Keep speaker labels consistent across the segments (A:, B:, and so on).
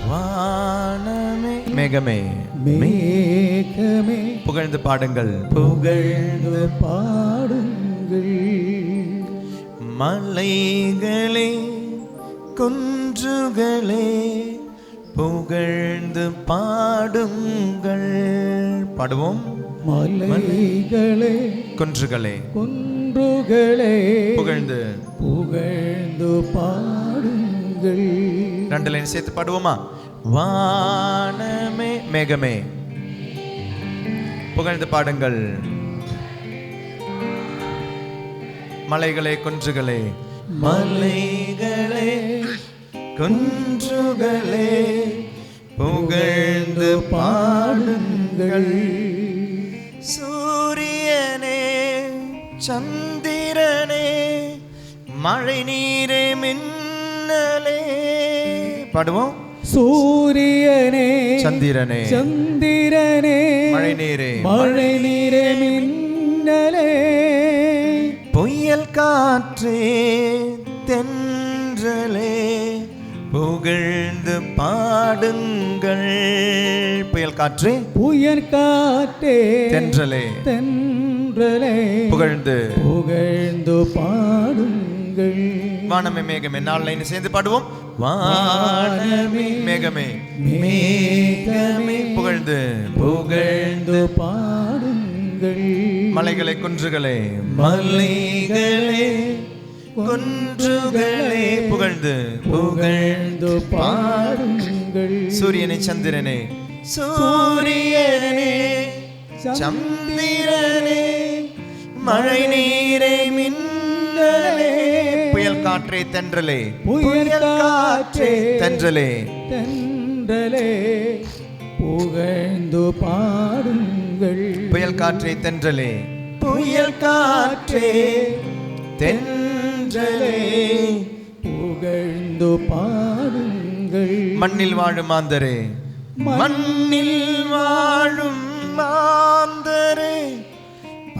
A: வானமே மேகமே
B: மேகமே
A: புகழ்ந்து பாடுங்கள்.
B: புகழ்ந்து பாடுங்கள்.
A: மலைகளே குன்றுகளே புகழ்ந்து பாடுங்கள். பாடுவோம்.
B: மலைகளே
A: குன்றுகளே
B: குன்றுகளே
A: புகழ்ந்து
B: புகழ்ந்து பாடுங்கள்.
A: 2 லைன் சேர்த்து பாடுவோமா? வானமே மேகமே புகழ்ந்து பாடுங்கள். மலைகளே குன்றுகளே மலைகளே குன்றுகளே புகழ்ந்து பாடுங்கள். சூரியனே சந்திரனே மழை நீரே மின்னலே. பாடுவோம்.
B: சூரியனே
A: சந்திரனே
B: சந்திரனே
A: மழை நீரே
B: மழை நீரே மின்னலே.
A: புயல் காற்றே தென்றலே புகழ்ந்து பாடுங்கள். புயல் காற்றே
B: புயல் காற்றே
A: தென்றலே
B: தென்றலே
A: புகழ்ந்து
B: புகழ்ந்து பாடுங்கள்.
A: வானமே மேகமே 4 லைன் சேர்ந்து பாடுவோம். வானமே மேகமே மேகமே புகழ்ந்து
B: புகழ்ந்து பாடுங்கள்.
A: மலைகளை குன்றுகளே மலைகளே குன்றுகளே புகழ்ந்து
B: புகழ்ந்து பாடுங்கள்.
A: சூரியனே சந்திரனே சூரியனே சந்திரனே மழை நீரே மின்னலே. புயல் காற்றே தென்றலே
B: புயல் காற்றே
A: தென்றலே
B: தென்றலே புகழ்ந்து பாடுங்கள்.
A: புயல் காற்றே தென்றலே புயல் காற்றே தென்றலே
B: புகழ்ந்து பாடுங்கள்.
A: மண்ணில் வாழும் மாந்தரே மண்ணில் வாழும் மாந்தரே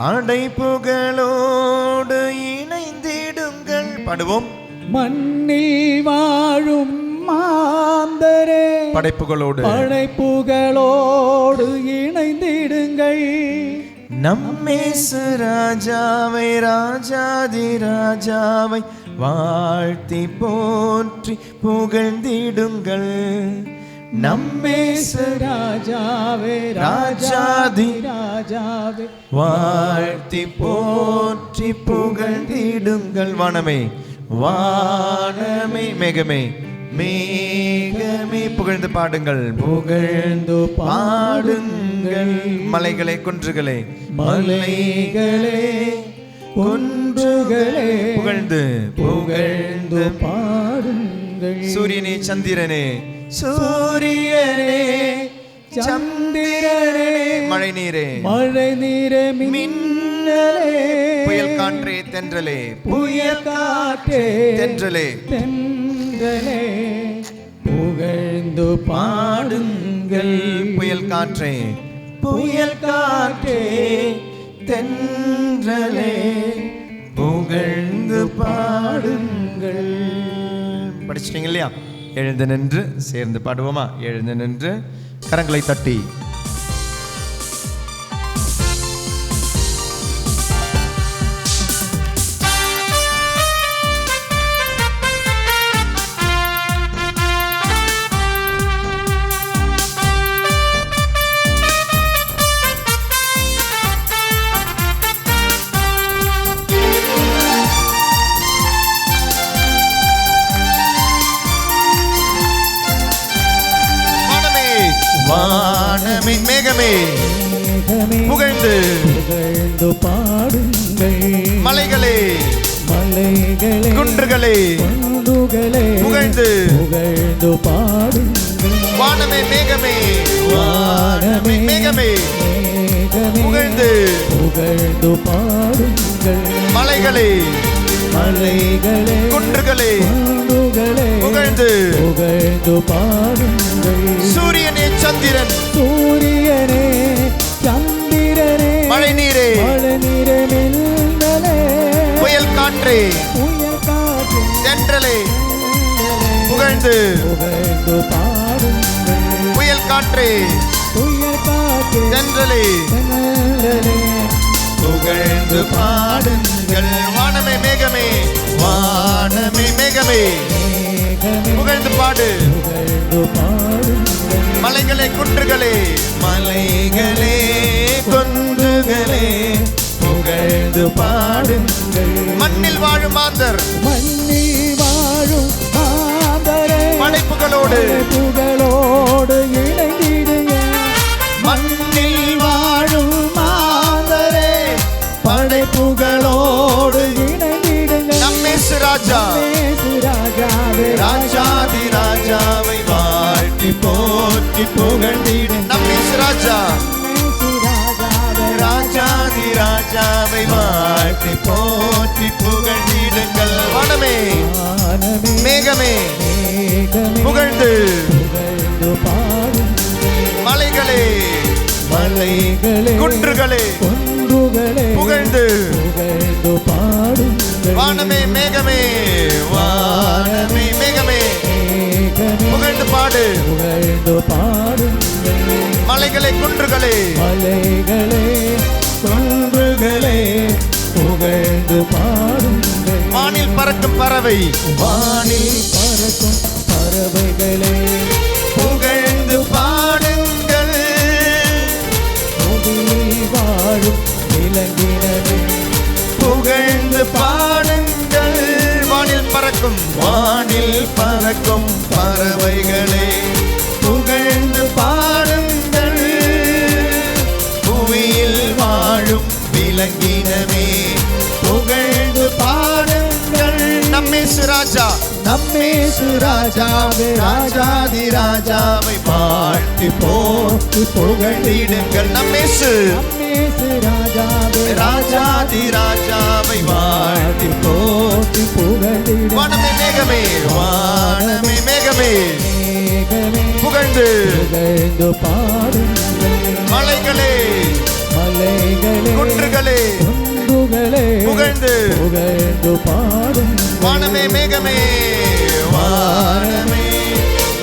A: படைப்புகளோடு இணைந்திடுங்கள். பாடுவோம்.
B: மண்ணில் வாழும் மாந்தரே
A: படைப்புகளோடு
B: படைப்புகளோடு இணைந்திடுங்கள்.
A: நம்மேசு ராஜாவை ராஜாதி ராஜாவை வாழ்த்தி போற்றி புகழ்ந்திடுங்கள். நம்மேசு
B: ராஜாவே
A: ராஜாதி
B: ராஜாவே
A: வாழ்த்தி போற்றி புகழ்ந்திடுங்கள். வானமே வானமே மேகமே மேகமே புகழ்ந்து பாடுங்கள்.
B: புகழ்ந்து
A: பாடுங்கள். மலைகளே குன்றுகளே
B: மலைகளே குன்றுகளே
A: புகழ்ந்து
B: புகழ்ந்து பாடுங்கள்.
A: சூரியனே சந்திரனே
B: சூரியனே சந்திரனே
A: மழை நீரே
B: மழை நீரே மின்னலே.
A: புயல் காற்றே தென்றலே
B: புயல் காற்றே
A: தென்றலே
B: தென்றலே புகழ்ந்து பாடுங்கள்.
A: புயல் காற்றே புயல் காற்றே தென்றலே புகழ்ந்து பாடுங்கள். படிச்சிட்டீங்க இல்லையா? எழுந்து நின்று சேர்ந்து பாடுவோமா? எழுந்து நின்று கரங்களை தட்டி வானமே மேகமே புகழ்ந்து
B: புகழ்ந்து பாடுங்கள்.
A: மலைகளே
B: மலைகளே
A: குன்றுகளே
B: குன்றுகளே
A: புகழ்ந்து
B: புகழ்ந்து பாடுங்கள்.
A: வானமே மேகமே வானமே மேகமே
B: மேகமே
A: புகழ்ந்து
B: புகழ்ந்து பாடுங்கள்.
A: மலைகளே
B: மலைகளே
A: குன்றுகளே
B: குன்றுகளே
A: புகழ்ந்து
B: புகழ்ந்து பாடுங்கள்.
A: சூரியனே சந்திரன்
B: சூரியனே சந்திரனே
A: மழை நீரே
B: மழை நீரே மின்னலே.
A: புயல் காற்றே
B: புயல் காற்றே
A: தென்றலே புகழ்ந்து
B: புகழ்ந்து பாடுங்கள். பாடுங்கள்.
A: புயல் காற்றே
B: புயல் காற்றே
A: தென்றலே
B: தென்றலே
A: புகழ்ந்து பாடுங்கள். வானமே மேகமே வானமே மேகமே
B: மேகமே
A: புகழ்ந்து பாடு.
B: புகழ்ந்து பாடுங்கள்.
A: மலைகளே குன்றுகளே மலைகளே குன்றுகளே புகழ்ந்து பாடுங்கள். மண்ணில் வாழும் மாந்தர்
B: மண்ணில் வாழும் மாந்தரே
A: படைப்புகளோடு
B: புகழோடு இணைந்திடுங்க.
A: மண்ணில் வாழும் மாந்தரே படைப்புகளோடு
B: இணைந்திடுங்க.
A: நம்மேசு ராஜா
B: இயேசு ராஜாவே
A: ராஜாதி ராஜாவை வாழ்த்தி போற்றி புகழ்ந்திடும். நம்மேசு ராஜா
B: இயேசு ராஜாவே
A: ராஜாதி ராஜாவை வாழ்த்தி போற்றி புகழ்ந்திடுங்கள். வானமே
B: வானமே
A: மேகமே
B: மேகமே
A: புகழ்ந்து
B: புகழ்ந்து பாடுங்கள்.
A: மலைகளே
B: மலைகளே
A: குன்றுகளே
B: குன்றுகளே
A: புகழ்ந்து
B: புகழ்ந்து பாடுங்கள்.
A: வானமே மேகமே வானமே மேகமே
B: மேகமே
A: புகழ்ந்து பாடு.
B: புகழ்ந்து பாடுங்கள்.
A: மலைகளே குன்றுகளே
B: மலைகளே குன்றுகளே புகழ்ந்து பாடுங்கள்.
A: வானில் பறக்கும் பறவை
B: வானில் பறக்கும் பறவைகளே
A: புகழ்ந்து பாடுங்கள்.
B: புவியில் வாழும் விலங்கினரே
A: புகழ்ந்து பாடுங்கள். வானில் பறக்கும் பறவைகளே புகழ்ந்து பாடுங்கள். புவியில் வாழும் விலங்கினமே புகழ்ந்து பாடுங்கள். நம்மேசு ராஜா
B: நம்மேசு ராஜாவே
A: ராஜாதி ராஜாவை வாழ்த்தி போற்றி புகழ்ந்திடுங்கள். நம்மேசு
B: நம்மேசு ராஜாவே
A: ராஜாதி ராஜாவை வாழ்த்தி
B: போற்றி புகழ்ந்திடுங்கள்.
A: வானமே மேகமே வானமே மேகமே
B: மேகமே
A: புகழ்ந்து
B: புகழ்ந்து பாடுங்கள்.
A: மலைகளே
B: மலைகளே
A: குன்றுகளே
B: குன்றுகளே
A: புகழ்ந்து
B: புகழ்ந்து பாடுங்கள்.
A: வானமே மேகமே வானமே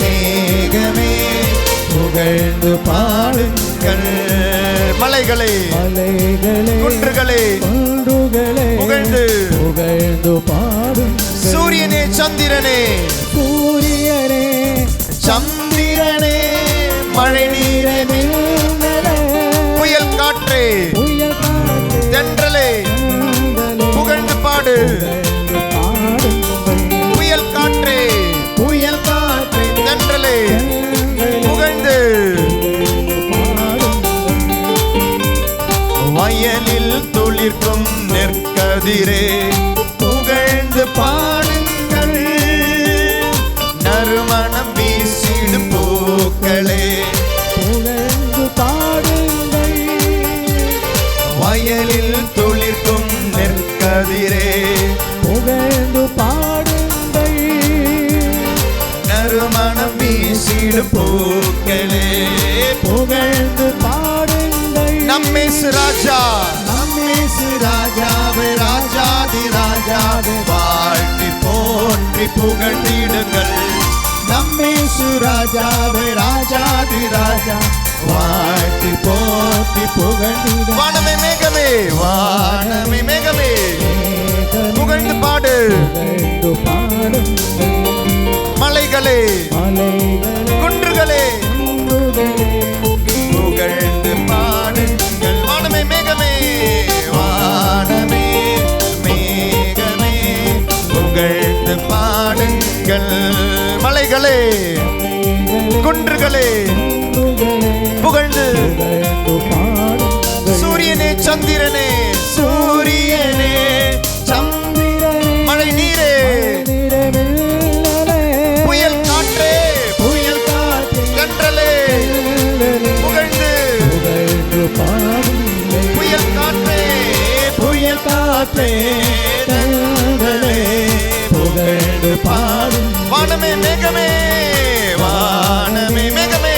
A: மேகமே புகழ்ந்து பாடுங்கள். மலைகளே
B: மலைகளே
A: குன்றுகளே
B: குன்றுகளே
A: புகழ்ந்து
B: புகழ்ந்து பாடுங்கள்.
A: சூரியனே சந்திரனே
B: சூரியனே
A: சந்திரனே மழை நீரே
B: மின்னலே
A: புயல் காற்றே
B: புயல் காற்றே
A: தென்றலே
B: தென்றலே
A: புகழ்ந்து பாடு.
B: புகழ்ந்து பாடுங்கள்.
A: புயல் காற்றே தென்றலே புகழ்ந்து வயலில் துளிர்க்கும் நெற்கதிரே புகழ்ந்து பாடுங்கள். நறுமணம் வீசிடு பூக்களே
B: புகழ்ந்து பாடுங்கள்.
A: வயலில் துளிர்க்கும் நெற்கதிரே
B: புகழ்ந்து பாடுங்கள்.
A: நறுமணம் வீசிடு பூக்களே
B: புகழ்ந்து பாடுங்கள்.
A: நம்மேசு ராஜா ராஜாவே ராஜாதி ராஜாவே வாழ்த்தி போற்றி புகழ்ந்திடுங்கள். நம்மேசு ராஜாவே ராஜாதி ராஜா வாழ்த்தி போற்றி புகழ்ந்திடுங்கள். வானமே மேகமே வானமே மேகமே புகழ்ந்து பாடு.
B: புகழ்ந்து பாடுங்கள்.
A: மலைகளே
B: மலைகளே
A: குன்றுகளே
B: குன்றுகளே
A: புகழ்ந்து பாடுங்கள். வானமே மேகமே வானமே மேகமே புகழ்ந்து பாடுங்கள். மலைகளே குன்றுகளே புகழ்ந்து
B: புகழ்ந்து பாடுங்கள்.
A: சூரியனே சந்திரனே சூரியனே
B: சந்திரனே
A: மழை நீரே
B: நிறமில்லலே
A: புயல் காற்றே தென்றலே புகழ்ந்து
B: புகழ்ந்து பாடுங்கள்.
A: புயல் காற்றே தென்றலே
B: புகழ்ந்து பாடுங்கள்.
A: வானமே மேகமே வானமே மேகமே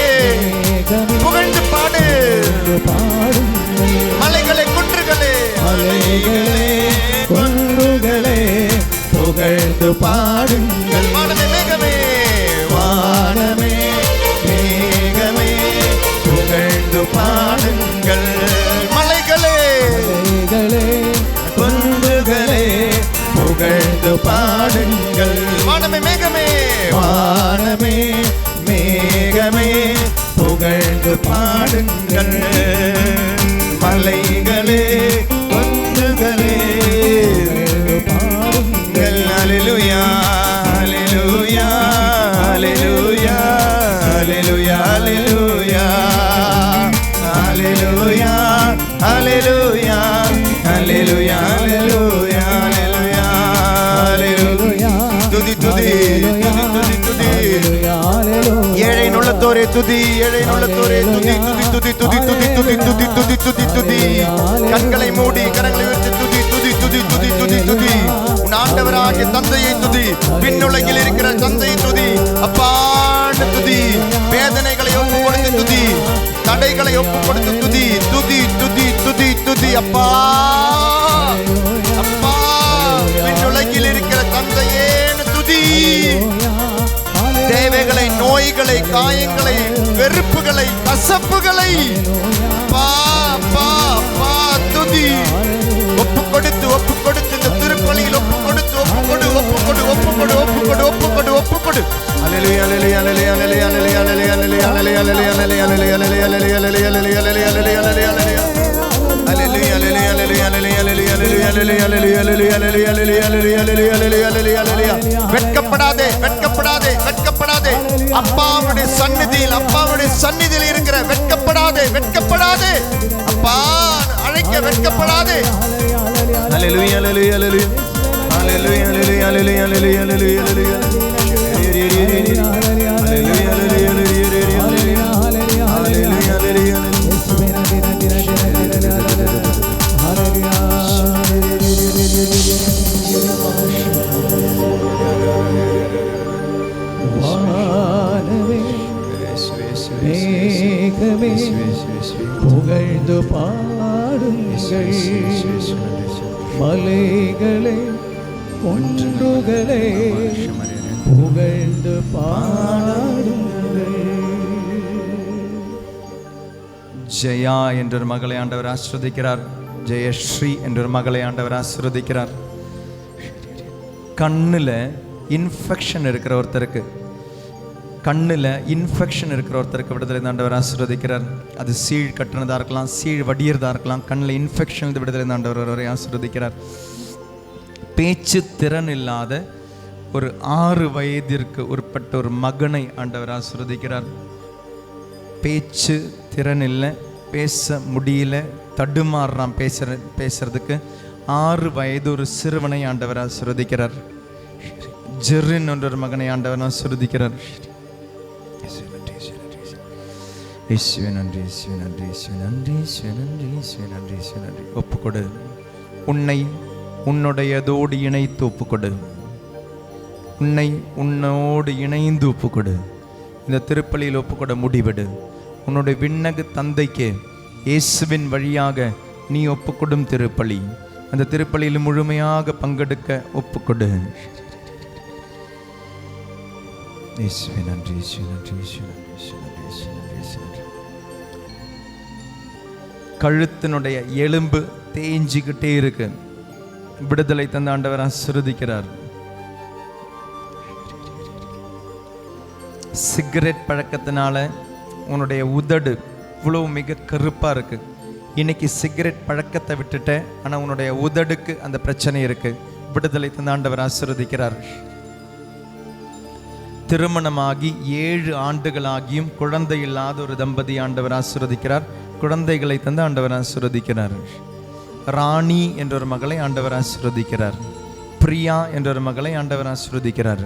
A: புகழ்ந்து பாடு.
B: பாடுங்கள்.
A: மலைகளே குன்றுகளே
B: மலைகளே குன்றுகளே புகழ்ந்து பாடுங்கள்.
A: வானமே மேகமே வானமே உள்ளத்தோரே துதி, ஏழையின் உள்ளத்தோரே துதி, துதி துதி துதி துதி துதி துதி துதி துதி துதி. கண்களை மூடி கரங்களை உயர்த்தி துதி துதி துதி துதி துதி துதி. உன் ஆண்டவராகிய தந்தையை துதி, விண்ணுலகில் இருக்கிற தந்தையை துதி, அப்பான்னு துதி. வேதனைகளை ஒப்பு கொடுத்து துதி, தடைகளை ஒப்பு கொடுத்து துதி, துதி துதி துதி துதி. அப்பா அப்பா, விண்ணுலகில் இருக்கிற தந்தையேன்னு துதி. தேவைகளை, நோய்களை, காயங்களை, வெறுப்புகளை, கசப்புகளை பா பா பா துதி. ஒப்பு கொடுத்து ஒப்பு கொடுத்து இந்த திருப்பலியில் ஒப்பு கொடுத்து ஒப்பு கொடு ஒப்பு கொடு ஒப்பு கொடு ஒப்பு கொடு ஒப்பு கொடு ஒப்பு கொடு. அல்லேலூயா அல்லேலூயா அல்லேலூயா அல்லேலூயா அல்லேலூயா அல்லேலூயா அல்லேலூயா அல்லேலூயா அல்லேலூயா அல்லேலூயா அல்லேலூயா அல்லேலூயா அல்லேலூயா அல்லேலூயா அல்லேலூயா. வெட்கப்படாதே வெட்கப்படாதே வெட்கப்படாதே. அப்பாவுடைய சந்நிதியில், அப்பாவுடைய சந்நிதியில் இருக்கிற வெட்கப்படாதே வெட்கப்படாதே. அப்பா அழைக்க வெட்கப்படாதே. அல்லேலூயா அல்லேலூயா அல்லேலூயா அல்லேலூயா அல்லேலூயா அல்லேலூயா அல்லேலூயா அல்லேலூயா அல்லேலூயா
B: புகழ்ந்து பாடுங்கள் மலைகளே ஒன்றுகளே, புகழ்ந்து பாடுங்கள்.
A: ஜெயா என்ற ஒரு மகளை ஆண்டவர் ஆசீர்வதிக்கிறார். ஜெயஸ்ரீ என்ற ஒரு மகளை ஆண்டவர் ஆசீர்வதிக்கிறார். கண்ணில் இன்ஃபெக்ஷன் இருக்கிற ஒருத்தருக்கு, கண்ணில் இன்ஃபெக்ஷன் இருக்கிற ஒருத்தருக்கு விடுதலை ஆண்டவர் ஆசீர்வதிக்கிறார். அது சீழ் கட்டுனதாக இருக்கலாம், சீழ் வடியறதாக இருக்கலாம். கண்ணில் இன்ஃபெக்ஷன் விடுதலை ஆண்டவர் ஒருவரை ஆசீர்வதிக்கிறார். பேச்சு திறன் இல்லாத ஒரு 6 வயதிற்கு உட்பட்ட ஒரு மகனை ஆண்டவர் ஆசீர்வதிக்கிறார். பேச்சு திறன் இல்லை, பேச முடியல, தடுமாறுறான் பேசுறதுக்கு. 6 வயது ஒரு சிறுவனை ஆண்டவர் ஆசீர்வதிக்கிறார். ஜெரின் என்ற ஒரு மகனை ஆண்டவர் ஆசீர்வதிக்கிறார். ஒப்புக்கொடு, உன்னை உன்னுடையதோடு இணைத்து ஒப்புக்கொடு, உன்னை உன்னோடு இணைந்து ஒப்புக்கொடு. இந்த திருப்பலியில் ஒப்புக்கொட முடிவிடு. உன்னுடைய விண்ணக தந்தைக்கு இயேசுவின் வழியாக நீ ஒப்புக்கொடும் திருப்பலி, அந்த திருப்பலியில் முழுமையாக பங்கெடுக்க ஒப்புக்கொடு. கழுத்தினுடைய எலும்பு தேஞ்சிக்கிட்டே இருக்கு, விடுதலை தந்த ஆண்டவர் ஆசீர்வதிக்கிறார். சிகரெட் பழக்கத்தினால உன்னுடைய உதடு இவ்வளவு மிக கருப்பாக இருக்கு. இன்னைக்கு சிகரெட் பழக்கத்தை விட்டுட்ட, ஆனால் உன்னுடைய உதடுக்கு அந்த பிரச்சனை இருக்கு. விடுதலை தந்த ஆண்டவர் ஆசீர்வதிக்கிறார். திருமணமாகி 7 ஆண்டுகளாகியும் குழந்தை இல்லாத ஒரு தம்பதி ஆண்டவர் ஆசீர்வதிக்கிறார். குழந்தைகளை தந்து ஆண்டவர் ஆசீர்வதிக்கிறார். ராணி என்ற ஒரு மகளை ஆண்டவர் ஆசீர்வதிக்கிறார். பிரியா என்ற ஒரு மகளை ஆண்டவர் ஆசீர்வதிக்கிறார்.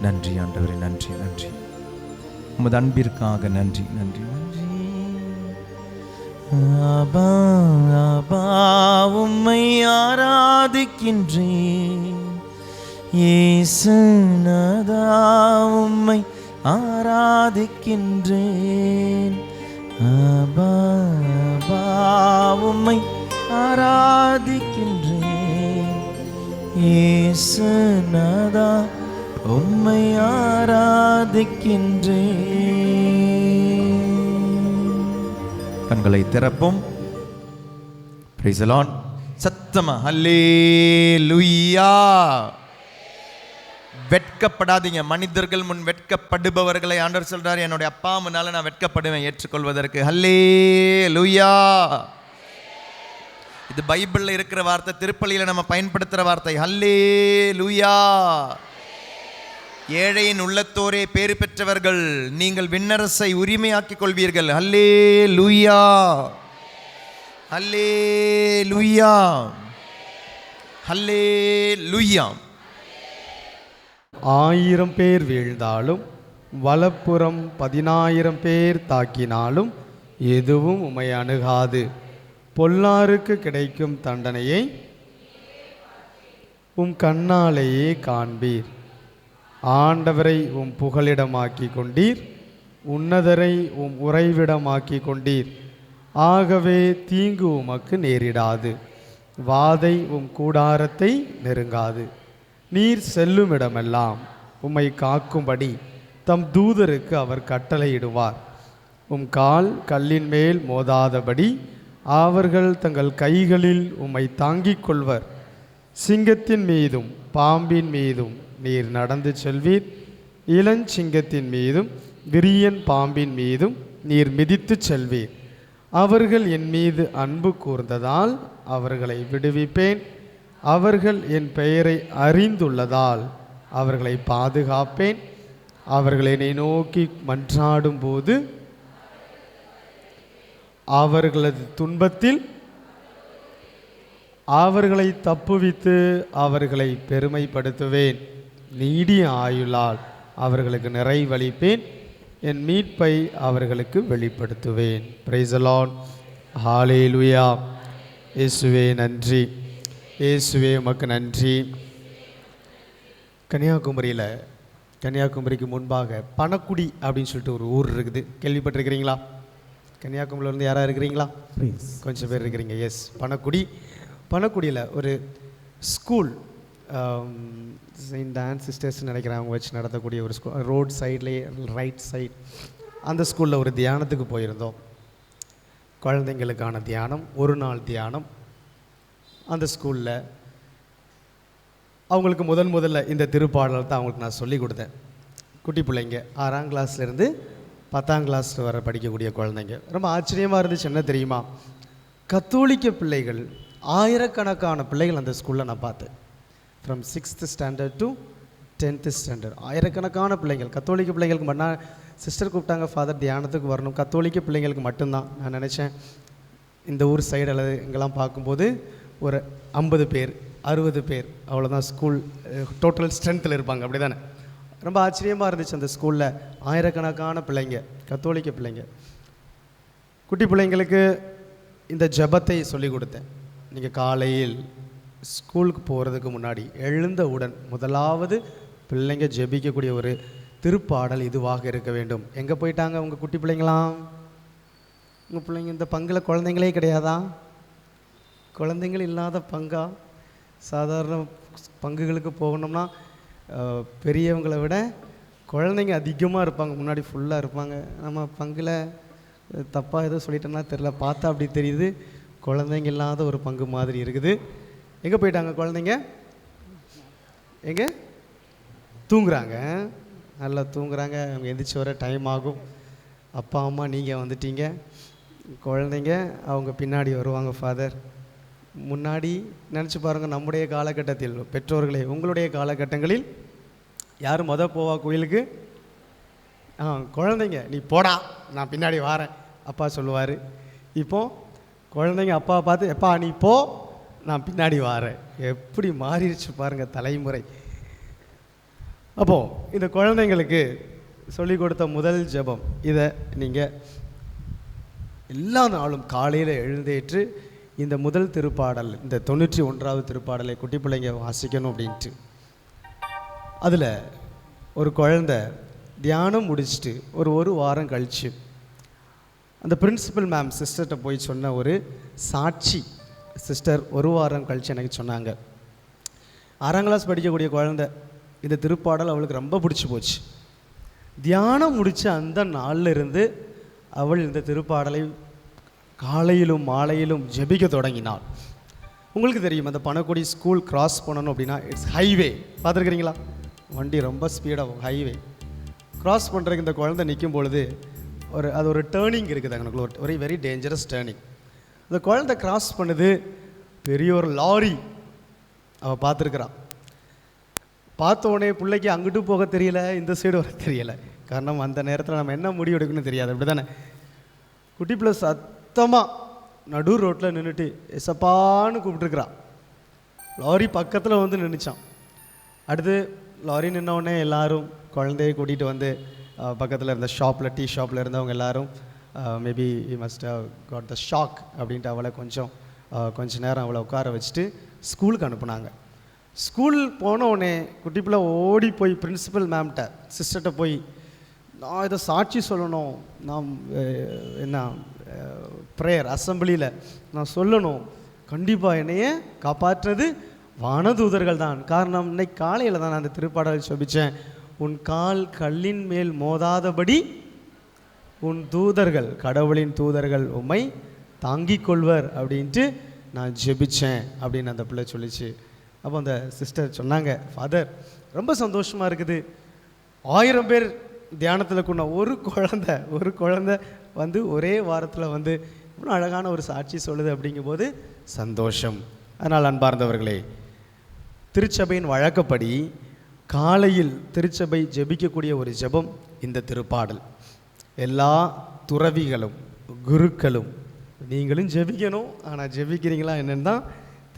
A: நன்றி ஆண்டவரே, நன்றி நன்றி. உமது அன்பிற்காக நன்றி நன்றி நன்றி. ஆபா ஆபா உம்மை ஆராதிக்கின்றேன், இயேசுநாதா உம்மை ஆராதிக்கின்றேன். ஆபா ஆபா உம்மை ஆராதிக்கின்றேன், இயேசுநாதா உம்மை ஆராதிக்கின்றேன். கண்களை திறப்போம். Price the Lord. சத்தமா ஹல்லேலூயா. வெட்கப்படாதீங்க. மனிதர்கள் முன் வெட்கப்படுபவர்களை ஆண்டவர் சொல்றார், என்னுடைய அப்பா முன்னால நான் வெட்கப்படுவேன் ஏற்றுக்கொள்வதற்கு. ஹல்லேலூயா. இது பைபிள்ல இருக்கிற வார்த்தை, திருப்பலியில நம்ம பயன்படுத்துற வார்த்தை. ஹல்லேலூயா. ஏழையின் உள்ளத்தோரே பேறு பெற்றவர்கள், நீங்கள் விண்ணரசை உரிமையாக்கிக் கொள்வீர்கள். ஹல்லேலூயா ஹல்லேலூயா ஹல்லேலூயா.
C: 1000 பேர் வீழ்ந்தாலும் வலப்புறம் 10000 பேர் தாக்கினாலும் எதுவும் உம்மை அணுகாது. பொல்லாருக்கு கிடைக்கும் தண்டனையை உம் கண்ணாலேயே காண்பீர். ஆண்டவரை உம் புகலிடமாக்கி கொண்டீர், உன்னதரை உம் உறைவிடமாக்கி கொண்டீர். ஆகவே தீங்கு உமக்கு நேரிடாது, வாதை உம் கூடாரத்தை நெருங்காது. நீர் செல்லும் இடமெல்லாம் உம்மை காக்கும்படி தம் தூதருக்கு அவர் கட்டளையிடுவார். உம் கால் கல்லின் மேல் மோதாதபடி அவர்கள் தங்கள் கைகளில் உம்மை தாங்கிக் கொள்வர். சிங்கத்தின் மீதும் பாம்பின் மீதும் நீர் நடந்து செல்வீர், இளஞ்சிங்கத்தின் மீதும் விரியன் பாம்பின் மீதும் நீர் மிதித்து செல்வீர். அவர்கள் என் மீது அன்பு கூர்ந்ததால் அவர்களை விடுவிப்பேன். அவர்கள் என் பெயரை அறிந்துள்ளதால் அவர்களை பாதுகாப்பேன். அவர்கள் என்னை நோக்கி மன்றாடும் போது அவர்களது துன்பத்தில் அவர்களை தப்புவித்து அவர்களை பெருமைப்படுத்துவேன். நீடிய ஆயுளால் அவர்களுக்கு நிறைவளிப்பேன். என் மீட்பை அவர்களுக்கு வெளிப்படுத்துவேன். Price the lord. ஹல்லேலூயா. இயேசுவே நன்றி. இயேசுவே உமக்கு நன்றி. கன்னியாகுமரிக்கு முன்பாக பணக்குடி அப்படின்னு சொல்லிட்டு ஒரு ஊர் இருக்குது, கேள்விப்பட்டிருக்கிறீங்களா? கன்னியாகுமரியிலேருந்து யாராக இருக்கிறீங்களா? கொஞ்சம் பேர் இருக்கிறீங்க. எஸ், பணக்குடியில் ஒரு ஸ்கூல், செயின்ட் ஆன் சிஸ்டர்ஸ்ன்னு நினைக்கிறேன், அவங்க வச்சு நடத்தக்கூடிய ஒரு ஸ்கூல், ரோட் சைட்லேயே ரைட் சைட். அந்த ஸ்கூலில் ஒரு தியானத்துக்கு போயிருந்தோம். குழந்தைங்களுக்கான தியானம், ஒரு நாள் தியானம். அந்த ஸ்கூலில் அவங்களுக்கு முதல்ல இந்த திருப்பாடல் தான் அவங்களுக்கு நான் சொல்லிக் கொடுத்தேன். குட்டி பிள்ளைங்க 6ஆம் கிளாஸ்லேருந்து 10ஆம் கிளாஸ் வர படிக்கக்கூடிய குழந்தைங்க. ரொம்ப ஆச்சரியமாக இருந்துச்சு. என்ன தெரியுமா, கத்தோலிக்க பிள்ளைகள் ஆயிரக்கணக்கான பிள்ளைகள் அந்த ஸ்கூலில் நான் பார்த்தேன். From 6th standard to 10th standard ஆயிரக்கணக்கான பிள்ளைங்கள். கத்தோலிக்க பிள்ளைங்களுக்கு மட்டும் சிஸ்டர் கூப்பிட்டாங்க, ஃபாதர் தியானத்துக்கு வரணும், கத்தோலிக்க பிள்ளைங்களுக்கு மட்டும்தான். நான் நினச்சேன் இந்த ஊர் சைடு அல்லது இங்கெல்லாம் பார்க்கும்போது ஒரு 50 பேர் 60 பேர் அவ்வளோதான் ஸ்கூல் டோட்டல் ஸ்ட்ரென்த்தில் இருப்பாங்க, அப்படி தானே? ரொம்ப ஆச்சரியமாக இருந்துச்சு. அந்த ஸ்கூலில் ஆயிரக்கணக்கான பிள்ளைங்க, கத்தோலிக்க பிள்ளைங்க. குட்டி பிள்ளைங்களுக்கு இந்த ஜெபத்தை சொல்லிக் கொடுத்தேன். நீங்கள் காலையில் ஸ்கூலுக்கு போகிறதுக்கு முன்னாடி எழுந்தவுடன் முதலாவது பிள்ளைங்க ஜெபிக்கக்கூடிய ஒரு திருப்பாடல் இதுவாக இருக்க வேண்டும். எங்கே போயிட்டாங்க உங்கள் குட்டி பிள்ளைங்களாம்? உங்கள் பிள்ளைங்க இந்த பங்கில் குழந்தைங்களே கிடையாதா? குழந்தைங்கள் இல்லாத பங்கா? சாதாரண பங்குகளுக்கு போகணும்னா பெரியவங்களை விட குழந்தைங்க அதிகமாக இருப்பாங்க, முன்னாடி ஃபுல்லாக இருப்பாங்க. நம்ம பங்கில் தப்பாக எதுவும் சொல்லிட்டோம்னா தெரில, பார்த்தா அப்படி தெரியுது குழந்தைங்க இல்லாத ஒரு பங்கு மாதிரி இருக்குது. எங்கே போயிட்டாங்க குழந்தைங்க? எங்கே தூங்குறாங்க, நல்லா தூங்குறாங்க. அவங்க எந்திரிச்சு வர டைம் ஆகும். அப்பா அம்மா நீங்கள் வந்துட்டீங்க, குழந்தைங்க அவங்க பின்னாடி வருவாங்க. ஃபாதர் முன்னாடி நினச்சி பாருங்கள், நம்முடைய காலகட்டத்தில் பெற்றோர்களே, உங்களுடைய காலகட்டங்களில் யார் போவா கோயிலுக்கு? குழந்தைங்க, நீ போடா நான் பின்னாடி வாரேன் அப்பா சொல்லுவார். இப்போது குழந்தைங்க அப்பா பார்த்து, எப்பா நீ போ நான் பின்னாடி வாரேன். எப்படி மாறிடுச்சு பாருங்கள் தலைமுறை. அப்போது இந்த குழந்தைங்களுக்கு சொல்லிக் கொடுத்த முதல் ஜெபம் இதை நீங்கள் எல்லா நாளும் காலையில் எழுந்தேற்று இந்த முதல் திருப்பாடல், இந்த 91வது திருப்பாடலை குட்டி பிள்ளைங்க வாசிக்கணும் அப்படின்ட்டு. அதில் ஒரு குழந்தை தியானம் முடிச்சுட்டு ஒரு வாரம் கழித்து அந்த பிரின்சிபல் மேம் சிஸ்டர்கிட்ட போய் சொன்ன ஒரு சாட்சி. சிஸ்டர் ஒரு வாரம் கழித்து எனக்கு சொன்னாங்க, 6ஆம் கிளாஸ் படிக்கக்கூடிய குழந்தை, இந்த திருப்பாடல் அவளுக்கு ரொம்ப பிடிச்சி போச்சு. தியானம் முடித்த அந்த நாளில் இருந்து அவள் இந்த திருப்பாடலை காலையிலும் மாலையிலும் ஜெபிக்க தொடங்கினாள். உங்களுக்கு தெரியும், அந்த பணக்குடி ஸ்கூல் கிராஸ் பண்ணணும் அப்படின்னா இட்ஸ் ஹைவே. பார்த்துருக்குறீங்களா? வண்டி ரொம்ப ஸ்பீடாகும். ஹைவே கிராஸ் பண்ணுறதுக்கு இந்த குழந்தை நிற்கும் பொழுது அது ஒரு டேர்னிங் இருக்குது அங்கே, ஒரு வெரி டேஞ்சரஸ் டேர்னிங். அந்த குழந்தை கிராஸ் பண்ணுது, பெரிய ஒரு லாரி அவள் பார்த்துருக்குறான். பார்த்த உடனே பிள்ளைக்கு அங்கிட்டு போக தெரியல, இந்த சைடு வர தெரியலை. காரணம் அந்த நேரத்தில் நம்ம என்ன முடிவு எடுக்கணும்னு தெரியாது, அப்படி தானே? குட்டி பிள்ளை சத்தமாக நடு ரோட்டில் நின்றுட்டு எசப்பான்னு கூப்பிட்டுருக்குறான். லாரி பக்கத்தில் வந்து நின்றுச்சான். அடுத்து லாரி நின்னோடனே எல்லாரும் குழந்தைய கூட்டிகிட்டு வந்து பக்கத்தில் இருந்த ஷாப்பில் டீ ஷாப்பில் இருந்தவங்க எல்லாரும் maybe you must have got the shock அப்படின்ட்டு அவளை கொஞ்ச நேரம் அவளை உட்கார வச்சுட்டு ஸ்கூலுக்கு அனுப்புனாங்க. ஸ்கூல் போன உடனே குட்டி பிள்ளை ஓடி போய் பிரின்சிபல் மேம்கிட்ட சிஸ்டர்கிட்ட போய், நான் இதை சாட்சி சொல்லணும், நான் என்ன ப்ரேயர் அசம்பிளியில் நான் சொல்லணும், கண்டிப்பாக என்னையே காப்பாற்றுறது வானதூதர்கள் தான். காரணம், இன்னைக்கு காலையில் தான் நான் அந்த திருப்பாடல் ஜெபிச்சேன், உன் கால் கல்லின் மேல் மோதாதபடி உன் தூதர்கள், கடவுளின் தூதர்கள் உம்மை தாங்கிக் கொள்வர் அப்படின்ட்டு நான் ஜெபிச்சேன் அப்படின்னு அந்த பிள்ளை சொல்லிச்சு. அப்போ அந்த சிஸ்டர் சொன்னாங்க, ஃபாதர் ரொம்ப சந்தோஷமாக இருக்குது, 1000 பேர் தியானத்தில் கொண்ட ஒரு குழந்தை வந்து ஒரே வாரத்தில் வந்து இவ்வளோ அழகான ஒரு சாட்சி சொல்லுது அப்படிங்கும்போது சந்தோஷம். அதனால் அன்பார்ந்தவர்களே, திருச்சபையின் வழக்கப்படி காலையில் திருச்சபை ஜெபிக்கக்கூடிய ஒரு ஜெபம் இந்த திருப்பாடல். எல்லா துறவிகளும் குருக்களும் நீங்களும் ஜெபிக்கணும், ஆனால் ஜெபிக்கிறீங்களா என்னன்னு தான்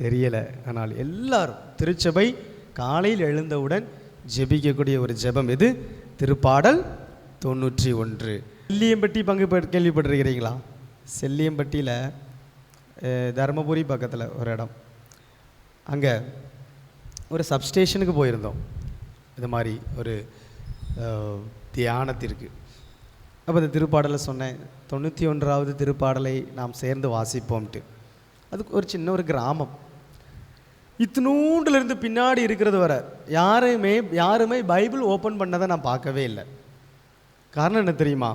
C: தெரியலை. ஆனால் எல்லாரும் திருச்சபை காலையில் எழுந்தவுடன் ஜெபிக்கக்கூடிய ஒரு ஜெபம் இது திருப்பாடல் 91. செல்லியம்பட்டி கேள்விப்பட்டிருக்கிறீங்களா? செல்லியம்பட்டியில் தருமபுரி பக்கத்தில் ஒரு இடம், அங்கே ஒரு சப்ஸ்டேஷனுக்கு போயிருந்தோம் இது மாதிரி ஒரு தியானத்திற்கு. அப்போ இந்த திருப்பாடலை சொன்னேன், 91வது திருப்பாடலை நாம் சேர்ந்து வாசிப்போம்ட்டு. அதுக்கு ஒரு சின்ன ஒரு கிராமம், இத்தினூண்டிலிருந்து பின்னாடி இருக்கிறது வர யாருமே பைபிள் ஓப்பன் பண்ணதை நான் பார்க்கவே இல்லை. காரணம் என்ன தெரியுமா?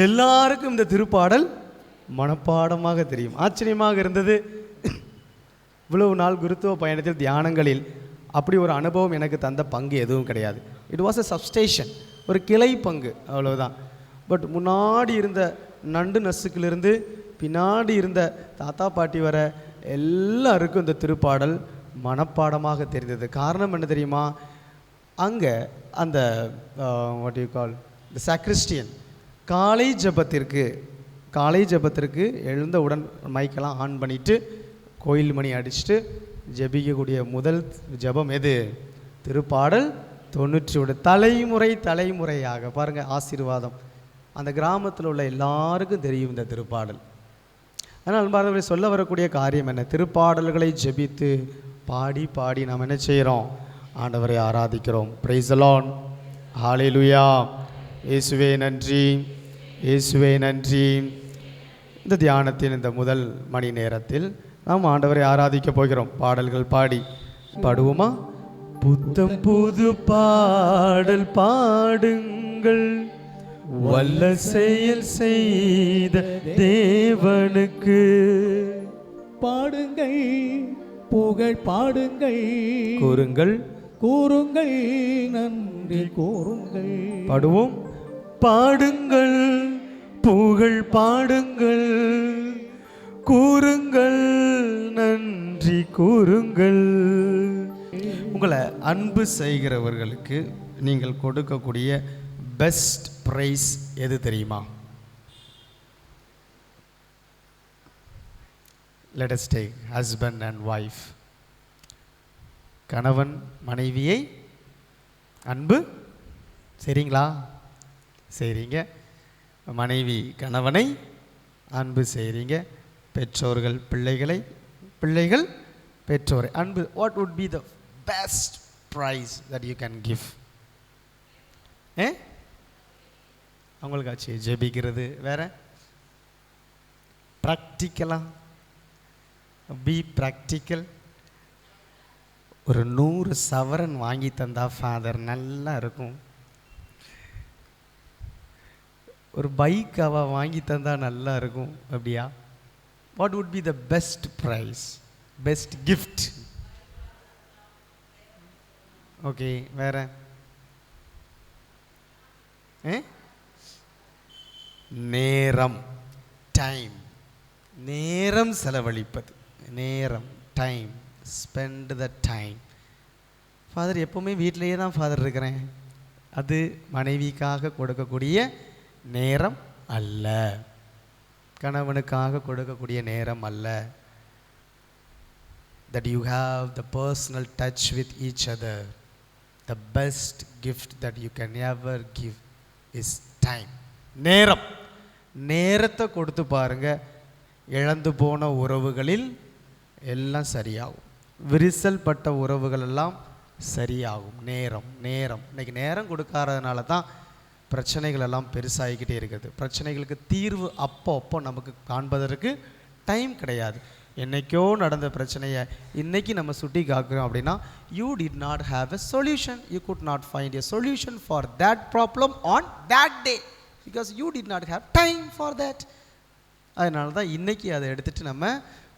C: எல்லாருக்கும் இந்த திருப்பாடல் மனப்பாடமாக தெரியும். ஆச்சரியமாக இருந்தது. இவ்வளவு நாள் குருத்துவ பயணத்தில் தியானங்களில் அப்படி ஒரு அனுபவம் எனக்கு தந்த பங்கு எதுவும் கிடையாது. இட் வாஸ் அ சப்ஸ்டேஷன், ஒரு கிளை பங்கு, அவ்வளவுதான். பட் முன்னாடி இருந்த நண்டு நசுக்கிலிருந்து பின்னாடி இருந்த தாத்தா பாட்டி வர எல்லாருக்கும் இந்த திருப்பாடல் மனப்பாடமாக தெரிந்தது. காரணம் என்ன தெரியுமா? அங்கே அந்த வாட் யூ கால் த சாக்ரிஸ்டியன் காலை ஜபத்திற்கு எழுந்தவுடன் மைக்கெல்லாம் ஆன் பண்ணிவிட்டு கோயில் மணி அடிச்சுட்டு ஜெபிக்கக்கூடிய முதல் ஜபம் எது? திருப்பாடல் 91. தலைமுறையாக பாருங்கள், ஆசீர்வாதம். அந்த கிராமத்தில் உள்ள எல்லாருக்கும் தெரியும் இந்த திருப்பாடல். ஆனால் அன்பார்ந்தவரை, சொல்ல வரக்கூடிய காரியம் என்ன? திருப்பாடல்களை ஜெபித்து பாடி நாம் என்ன செய்கிறோம்? ஆண்டவரை ஆராதிக்கிறோம். பிரைஸ் தி லார்ட், ஹல்லேலூயா, இயேசுவே நன்றி, இயேசுவே நன்றி. இந்த தியானத்தின் இந்த முதல் மணி நேரத்தில் நாம் ஆண்டவரை ஆராதிக்க போகிறோம். பாடல்கள் பாடுவோமா? புத்தம் புது பாடல் பாடுங்கள், வல்ல செயல் செய்த தேவனுக்கு
B: பாடுங்கள், புகழ் பாடுங்கள், கூறுங்கள், நன்றி கூறுங்கள்.
C: பாடுவோம். பாடுங்கள், புகழ் பாடுங்கள், கூறுங்கள், நன்றி கூறுங்கள். உங்களை அன்பு செய்கிறவர்களுக்கு நீங்கள் கொடுக்கக்கூடிய பெஸ்ட் பிரைஸ் எது தெரியுமா? Let us take husband and wife. கணவன் மனைவியை அன்பு செய்றீங்களா? செய்றீங்க. மனைவி கணவனை அன்பு செய்றீங்க. பெற்றோர்கள் பிள்ளைகளை, பிள்ளைகள் பெற்றோரை அன்பு. What would be the best prize that you can give? அவங்களுக்காச்சு ஜெபிக்கிறது. வேற ப்ராக்டிக்கலா பி ப்ராக்டிக்கல். ஒரு 100 சவரன் வாங்கி தந்தா ஃபாதர் நல்லா இருக்கும். ஒரு பைக் அவ வாங்கி தந்தா நல்லா இருக்கும். அப்படியா? What would be the best prize, best gift? Okay, வேற நேரம், டைம். நேரம் செலவழிப்பது, நேரம், time, spend the time. Father எப்போவுமே வீட்டிலையே தான் ஃபாதர் இருக்கிறேன். அது மனைவிக்காக கொடுக்கக்கூடிய நேரம் அல்ல, கணவனுக்காக கொடுக்கக்கூடிய நேரம் அல்ல. That you have the personal touch with each other. the best gift that you can ever give is time. நேரம். நேரத்தை கொடுத்து பாருங்க, இழந்து போன உறவுகளில் எல்லாம் சரியாகும். விரிசல் பட்ட உறவுகள் எல்லாம் சரியாகும். நேரம் நேரம் இன்னைக்கு நேரம் கொடுக்காததுனால தான் பிரச்சனைகள் எல்லாம் பெருசாகிக்கிட்டே இருக்குது. பிரச்சனைகளுக்கு தீர்வு அப்போ நமக்கு காண்பதற்கு டைம் கிடையாது. என்னைக்கோ நடந்த பிரச்சனையை இன்னைக்கு நம்ம சுட்டி காக்கிறோம் அப்படின்னா, you did not have a solution, you could not find a solution for that problem on that day, because you did not have time for that. அதனால தான் இன்னைக்கு அதை எடுத்துகிட்டு நம்ம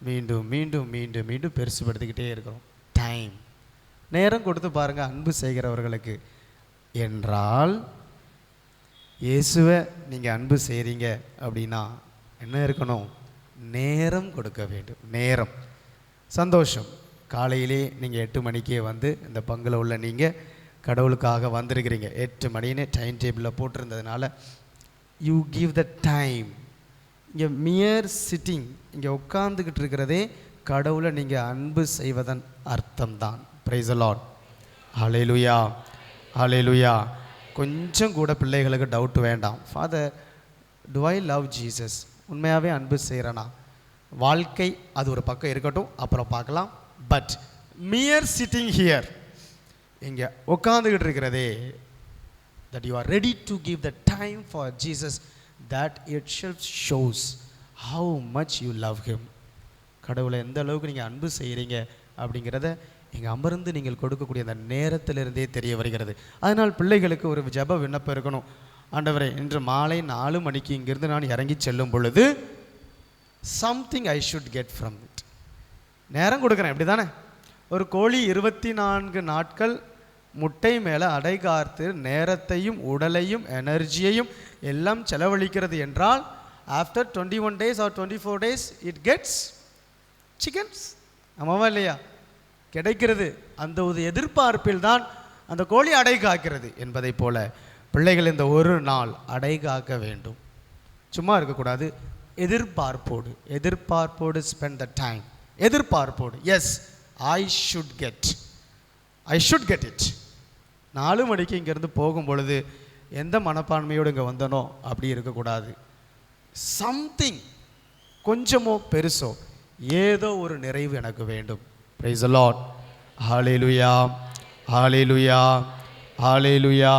C: மீண்டும் மீண்டும் மீண்டும் மீண்டும் பெருசுபடுத்திக்கிட்டே இருக்கிறோம். டைம், நேரம் கொடுத்து பாருங்கள் அன்பு செய்கிறவர்களுக்கு. என்றால் இயேசுவை நீங்கள் அன்பு செய்கிறீங்க அப்படின்னா என்ன இருக்கணும்? நேரம் கொடுக்க வேண்டும். நேரம். சந்தோஷம். காலையிலே நீங்கள் 8 மணிக்கே வந்து இந்த பங்கில் உள்ள நீங்கள் கடவுளுக்காக வந்திருக்கிறீங்க. 8 மணின்னு டைம் டேபிளில் போட்டிருந்ததுனால யூ கிவ் த டைம். இங்கே மியர் சிட்டிங், இங்கே உட்காந்துக்கிட்டு இருக்கிறதே கடவுளை நீங்கள் அன்பு செய்வதன் அர்த்தம்தான். Price the lord. ஹல்லேலூயா, ஹல்லேலூயா. கொஞ்சம் கூட பிள்ளைகளுக்கு டவுட் வேண்டாம். Father, to I love Jesus? உண்மையாகவே அன்பு செய்கிறேனா? வாழ்க்கை அது ஒரு பக்கம் இருக்கட்டும், அப்புறம் பார்க்கலாம். பட் மியர் சிட்டிங் ஹியர், இங்கே உட்காந்துக்கிட்டு இருக்கிறதே, that you are ready to give the time for Jesus, that itself shows how much you love him. கடவுளை எந்த அளவுக்கு நீங்கள் அன்பு செய்கிறீங்க அப்படிங்கிறத இங்கே அமர்ந்து நீங்கள் கொடுக்கக்கூடிய அந்த நேரத்திலிருந்தே தெரிய வருகிறது. அதனால் பிள்ளைகளுக்கு ஒரு ஜெப விண்ணப்பம் இருக்கணும். ஆண்டவரே, இன்று மாலை 4 மணிக்கு இங்கிருந்து நான் இறங்கி செல்லும் பொழுது something I should get from it. நேரம் கொடுக்குறேன், இப்படி தானே? ஒரு கோழி 24 நாட்கள் முட்டை மேலே அடை காத்து நேரத்தையும் உடலையும் எனர்ஜியையும் எல்லாம் செலவழிக்கிறது என்றால், after 21 days or 24 days it gets chickens. ஆமாவா இல்லையா? கிடைக்கிறது. அந்த ஒரு எதிர்பார்ப்பில் தான் அந்த கோழி அடை காக்கிறது என்பதை போல பிள்ளைகள் இந்த ஒரு நாள் அடை காக்க வேண்டும். சும்மா இருக்கக்கூடாது. எதிர்பார்ப்போடு, எதிர்பார்ப்போடு ஸ்பெண்ட் த டைம். எதிர்பார்ப்போடு, yes I should get it. 4 மணிக்கு இங்கேருந்து போகும் பொழுது எந்த மனப்பான்மையோடு இங்கே வந்தனோ அப்படி இருக்கக்கூடாது. சம்திங், கொஞ்சமோ பெருசோ ஏதோ ஒரு நிறைவு எனக்கு வேண்டும். Praise the lord. Hallelujah, hallelujah, hallelujah.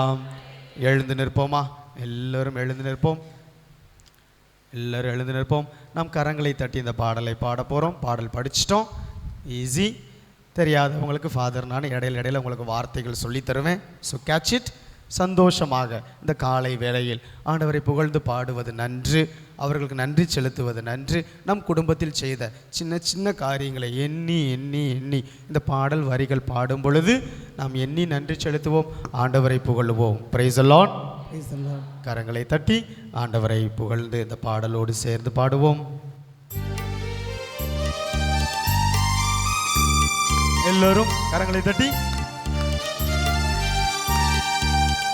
C: எழுந்து நிற்போமா? எல்லோரும் எழுந்து நிற்போம். எல்லோரும் எழுந்து நிற்போம். நாம் கரங்களை தட்டி இந்த பாடலை பாட போகிறோம். பாடல் படிச்சிட்டோம். ஈஸி. தெரியாதவங்களுக்கு ஃபாதர் நான் இடையில உங்களுக்கு வார்த்தைகள் சொல்லி தருவேன். So catch it. சந்தோஷமாக இந்த காலை வேளையில் ஆண்டவரை புகழ்ந்து பாடுவது நன்று, அவர்களுக்கு நன்றி செலுத்துவது நன்று. நம் குடும்பத்தில் செய்த சின்ன சின்ன காரியங்களை எண்ணி எண்ணி எண்ணி இந்த பாடல் வரிகள் பாடும் பொழுது நாம் எண்ணி நன்றி செலுத்துவோம், ஆண்டவரை புகழுவோம். Price the Lord. கரங்களை தட்டி ஆண்டவரை புகழ்ந்து இந்த பாடலோடு சேர்ந்து பாடுவோம். எல்லோரும் கரங்களை தட்டி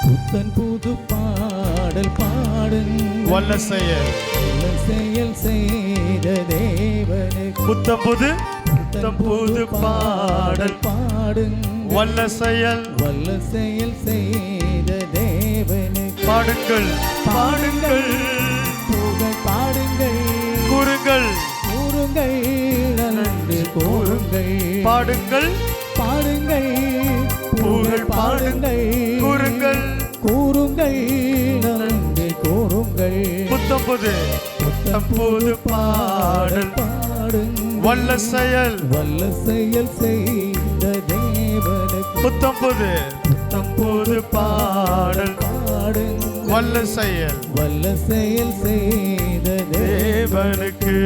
B: புத்தன் புது பாடல் பாடுங்கள்,
C: வல்ல செயல்
B: செய்த தேவனுக்கு.
C: புத்தம் புது பாடல்
B: பாடுங்கள்,
C: வல்ல செயல்
B: செய்த தேவனுக்கு.
C: பாடுங்கள், பாடுங்கள்,
B: புகழ் பாடுங்கள்,
C: கூறுங்கள்,
B: நன்றி கூறுங்கள்.
C: பாடுங்கள்,
B: பாடுங்கள்,
C: புகழ் பாடுங்கள், கூறுங்கள்,
B: நன்றி கூறுங்கள்.
C: புத்தம் புது பாடல்
B: பாடுங்கள்,
C: வல்ல செயல்
B: செய்த தேவனுக்கு.
C: புத்தம் புது பாடல்
B: பாடுங்கள்,
C: வல்ல செயல்
B: செய்த
C: தேவனுக்கு.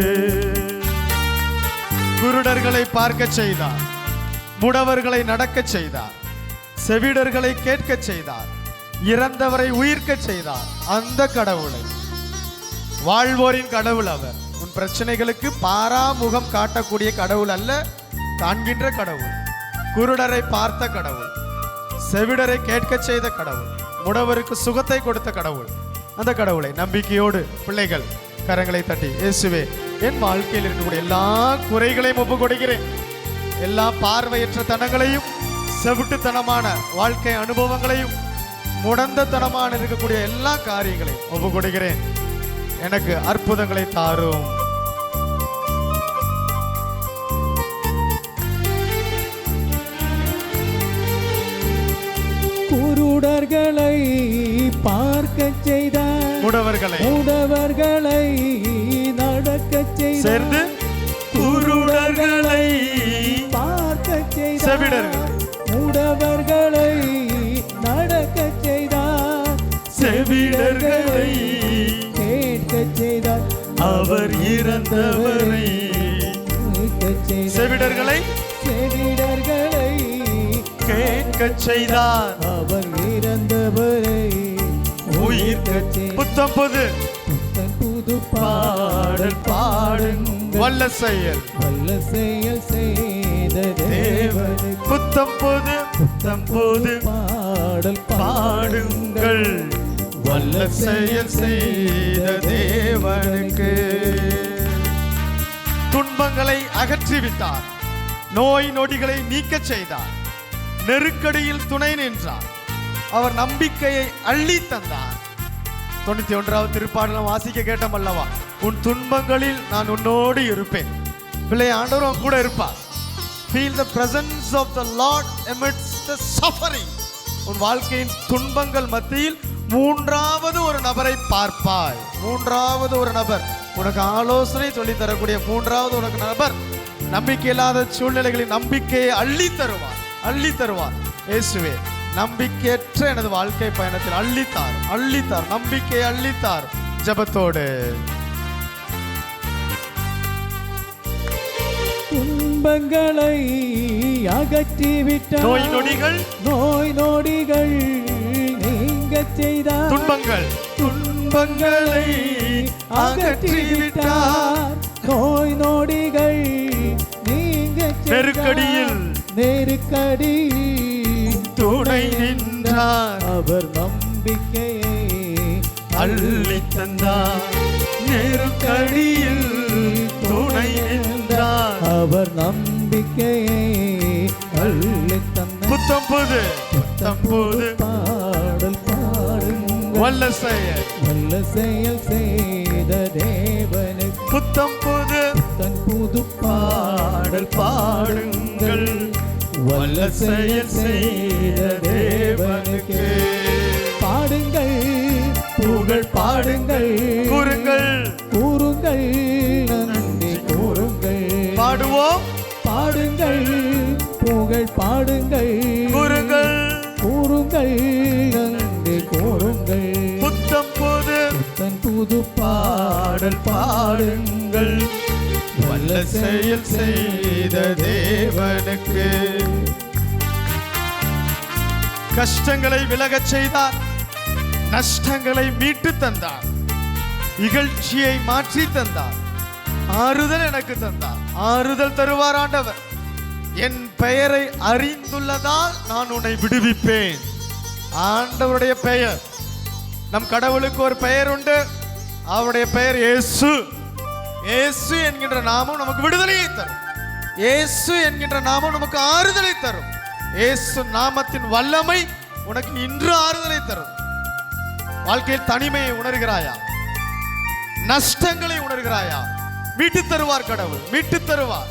C: குருடர்களை பார்க்க செய்தார், முடவர்களை நடக்க செய்தார், செவிடர்களை கேட்க செய்தார், இறந்தவரை உயிர்க்க செய்தார். அந்த கடவுளை, வாழ்வோரின் கடவுள் அவர். உன் பிரச்சனைகளுக்கு பாராமுகம் காட்டக்கூடிய கடவுள் அல்ல, காண்கின்ற கடவுள். குருடரை பார்த்த கடவுள், செவிடரை கேட்க செய்த கடவுள், முடவருக்கு சுகத்தை கொடுத்த கடவுள். அந்த கடவுளை நம்பிக்கையோடு பிள்ளைகள் கரங்களை தட்டி, இயேசுவே, என் வாழ்க்கையில் இருக்கக்கூடிய எல்லா குறைகளையும் ஒப்பு கொடுக்கிறேன், எல்லா பார்வையற்ற தனங்களையும் செவிட்டுத்தனமான வாழ்க்கை அனுபவங்களையும் முடந்தத்தனமான இருக்கக்கூடிய எல்லா காரியங்களையும் ஒப்பு கொடுக்கிறேன். எனக்கு அற்புதங்களை தாரும்.
B: குருடர்களை பார்க்க செய்தார், முடவர்களை நடக்கச் செய்தார்,
C: சேர்ந்து குருடர்களை
B: பார்க்க செய்தார், முடவர்களை நடக்கச் செய்தார்,
C: செவிடர்களை
B: கேட்கச் செய்தார்,
C: அவர் இறந்தவரை செவிடர்களை கேட்கச் செய்தார்,
B: அவர் இறந்தவரை
C: உயிர்க்கச் செய்தார். புத்தம் புது பாடல் பாடுங்கள், வல்ல செயல்
B: செய்த தேவனுக்கு
C: புத்தம் புது
B: பாடல்
C: பாடுங்கள், வல்ல செயல் செய்த தேவனுக்கு. துன்பங்களை அகற்றிவிட்டார், நோய் நொடிகளை நீக்கச் செய்தார், நெருக்கடியில் துணை நின்றார், அவர் நம்பிக்கையை அள்ளி தந்தார். 91வது திருப்பாடலம் வாசிக்க கேட்டோம் அல்லவா, உன் துன்பங்களில் நான் உன்னோடு இருப்பேன். பிள்ளை ஆண்டவர் கூட இருப்பார். Feel the presence of the Lord amidst the suffering. உன் வாழ்க்கையின் துன்பங்கள் மத்தியில் மூன்றாவது ஒரு நபரை பார்ப்பாய். மூன்றாவது ஒரு நபர் உனக்கு ஆலோசனை சொல்லி தரக்கூடிய மூன்றாவது உனக்கு நபர் நம்பிக்கை இல்லாத சூழ்நிலைகளில் நம்பிக்கையை அள்ளி தருவார். இயேசுவே, நம்பிக்கையற்ற எனது வாழ்க்கை பயணத்தில் அள்ளித்தார் நம்பிக்கையை அள்ளித்தார். ஜெபத்தோடு
B: துன்பங்களை அகற்றிவிட்டார், நோய் நொடிகள் நீங்கச் செய்தார்,
C: துன்பங்களை அகற்றிவிட்டார்,
B: நோய் நொடிகள் நீங்கச் செய்தார், நெருக்கடியில்
C: துணை நின்றார்,
B: அவர் நம்பிக்கையை
C: அள்ளி தந்தார். நெருக்கடியில் துணை நின்றார்,
B: அவர் நம்பிக்கையை அள்ளி தந்தார்.
C: புத்தம் புது
B: பாடல் பாடுங்கள்,
C: வல்ல செயல்
B: செய்த தேவனுக்கு
C: புத்தம் புது பாடல் பாடுங்கள், வல்ல செயல் செய்த தேவனுக்கு.
B: பாடுங்கள், புகழ் பாடுங்கள், கூறுங்கள், நன்றி கூறுங்கள்.
C: பாடுவோம்,
B: பாடுங்கள், புகழ் பாடுங்கள், கூறுங்கள், நன்றி கூறுங்கள்.
C: புத்தம் புது பாடல் பாடுங்கள், வல்ல செயல் செய்த தேவனுக்கு. கஷ்டங்களை விலகச் செய்தார், நஷ்டங்களை மீட்டு தந்தார், இகழ்ச்சியை மாற்றி தந்தார், ஆறுதல் எனக்கு தந்தார். ஆறுதல் தருவார் ஆண்டவர். என் பெயரை அறிந்துள்ளதால் நான் உன்னை விடுவிப்பேன். ஆண்டவருடைய பெயர், நம் கடவுளுக்கு ஒரு பெயர் உண்டு, அவருடைய பெயர் இயேசு. இயேசு என்கின்ற நாமம் நமக்கு விடுதலையை தரும். இயேசு என்கின்ற நாமம் நமக்கு ஆறுதலை தரும். இயேசு நாமத்தின் வல்லமை உனக்கு இன்று ஆறுதலை தரும். வாழ்க்கையில் தனிமையை உணர்கிறாயா? நஷ்டங்களை உணர்கிறாயா? மீட்டு தருவார் கடவுள், மீட்டு தருவார்.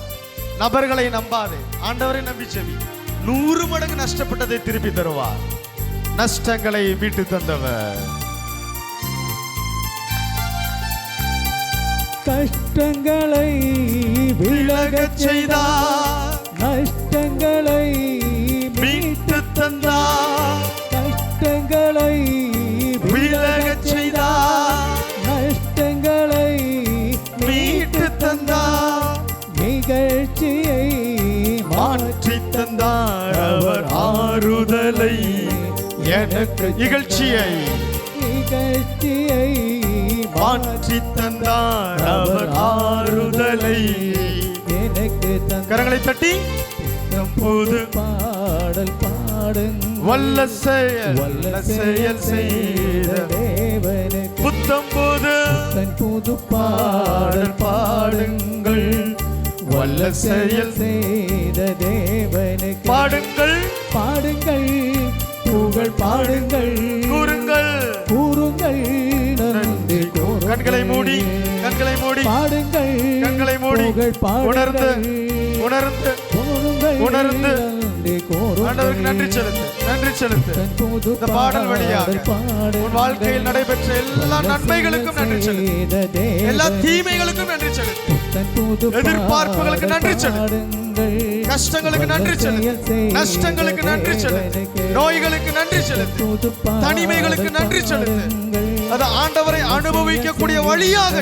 C: நபர்களை நம்பாதே, ஆண்டவரை நம்பி செவி. 100 மடங்கு நஷ்டப்பட்டதை திருப்பி தருவார். நஷ்டங்களை மீட்டு தந்தவர்.
B: கஷ்டங்களை விலகச் செய்தார், நஷ்டங்களை
C: மீட்டு தந்தார்.
B: கஷ்டங்களை விலகச் செய்தார், நஷ்டங்களை மீட்டு தந்தார். நிகழ்ச்சியை
C: மாற்றி தந்தார், அவர் ஆறுதலை எனக்கு. இகழ்ச்சியை மாற்றி தந்தார், அவர் ஆறுதலை
B: எனக்கு.
C: கரங்களை தட்டி புது
B: பாடல் பாடுங்கள்,
C: வல்ல செயல் செய்த
B: தேவனுக்கு.
C: புத்தம் புது பாடல் பாடுங்கள், வல்ல செயல்
B: செய்த தேவனுக்கு.
C: பாடுங்கள்,
B: பாடுங்கள்
C: கூறுங்கள்
B: கூறுங்கள் நன்றி கூறுங்கள்.
C: கண்களை மூடி
B: பாடுங்கள்
C: கண்களை மூடி உணர்ந்து உணர்ந்து உணர்ந்து ஆண்டவருக்கு நன்றி செலுத்து. இந்த பாடல் வழியாக உன் வாழ்க்கையில் நடைபெற்ற எல்லா நன்மைகளுக்கும் நன்றி செலுத்து, எல்லா தீமைகளுக்கும் நன்றி செலுத்து, எதிர்பார்ப்புகளுக்கு நன்றி செலுத்து, கஷ்டங்களுக்கு நன்றி செலுத்து, நஷ்டங்களுக்கு நன்றி செலுத்து, நோய்களுக்கு நன்றி செலுத்து, தனிமைகளுக்கு நன்றி செலுத்து. அது ஆண்டவரை அனுபவிக்கக்கூடிய வழியாக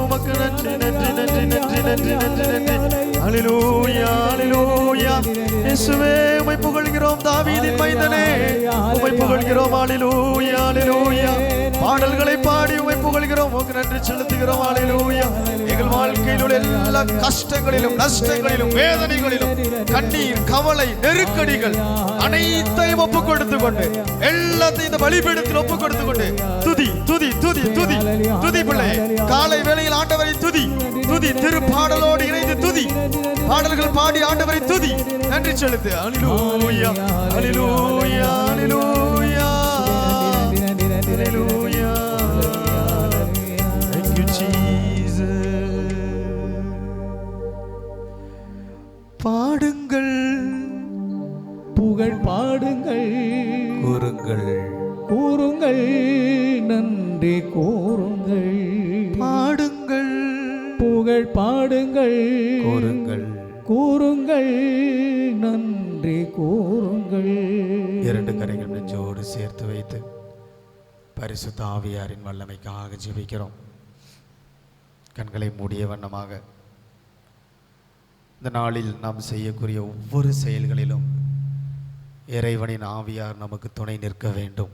C: உமக்கு நன்றி நன்றி நன்றி நன்றி நன்றி நன்றி நன்றி. ஹல்லேலூயா ஹல்லேலூயா. இயேசுவே உம்மை புகழ்கிறோம், தாவீதின் மைந்தனே உம்மை புகழ்கிறோம். ஹல்லேலூயா ஹல்லேலூயா. பாடல்களை பாடி உம்மை புகழ்கிறோம், உமக்கு நன்றி செலுத்துகிறோம். ஹல்லேலூயா. எங்கள் வாழ்க்கையில் உள்ள எல்லா கஷ்டங்களிலும் நஷ்டங்களிலும் வேதனைகளிலும் கண்ணீர் கவலை நெருக்கடிகள் அனைத்தையும் ஒப்பு கொடுத்து கொண்டு எல்லாத்தையும் இந்த பலிபீடத்தில் ஒப்பு கொடுத்து கொண்டு துதி துதி துதி துதி துதி பிள்ளை. காலை வேளையில் ஆண்டவரை துதி துதி, திருப்பாடலோடு இணைந்து துதி, பாடல்கள் பாடி ஆண்டவரை துதி, நன்றி செலுத்து. ஹல்லேலூயா hallelujah hallelujah hallelujah. Thank you Jesus. பாடுங்கள்
B: புகழ் பாடுங்கள்
C: கூறுங்கள்
B: கூறுங்கள் நன்றி கூறுங்கள்.
C: பாடுங்கள்
B: புகழ் பாடுங்கள்
C: கூறுங்கள்
B: கூறுங்கள் நன்றி கூறுங்கள்.
C: இரண்டு கரைகள் நெஞ்சோடு சேர்த்து வைத்து பரிசுத்த ஆவியாரின் வல்லமைக்காக ஜெபிக்கிறோம். கண்களை மூடிய வண்ணமாக இந்த நாளில் நாம் செய்யக்கூடிய ஒவ்வொரு செயல்களிலும் இறைவனின் ஆவியார் நமக்கு துணை நிற்க வேண்டும்.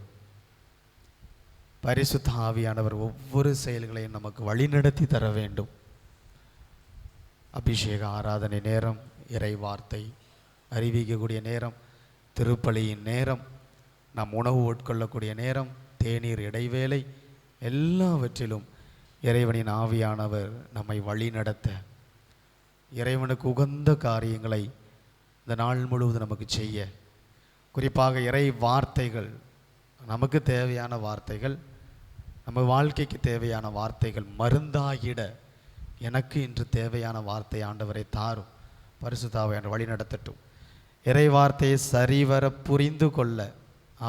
C: பரிசுத்த ஆவியானவர் ஒவ்வொரு செயல்களையும் நமக்கு வழிநடத்தி தர வேண்டும். அபிஷேக ஆராதனை நேரம், இறை வார்த்தை அறிவிக்கக்கூடிய நேரம், திருப்பலியின் நேரம், நாம் உணவு உட்கொள்ளக்கூடிய நேரம், தேநீர் இடைவேளை, எல்லாவற்றிலும் இறைவனின் ஆவியானவர் நம்மை வழி நடத்த, இறைவனுக்கு உகந்த காரியங்களை இந்த நாள் முழுவதும் நமக்கு செய்ய, குறிப்பாக இறை வார்த்தைகள், நமக்கு தேவையான வார்த்தைகள், நம்ம வாழ்க்கைக்கு தேவையான வார்த்தைகள் மருந்தாகிட எனக்கு இன்று தேவையான வார்த்தை ஆண்டவரை தாரும். பரிசுத்த ஆவியானவர் வழி நடத்தட்டும். இறை வார்த்தையை சரிவர புரிந்து கொள்ள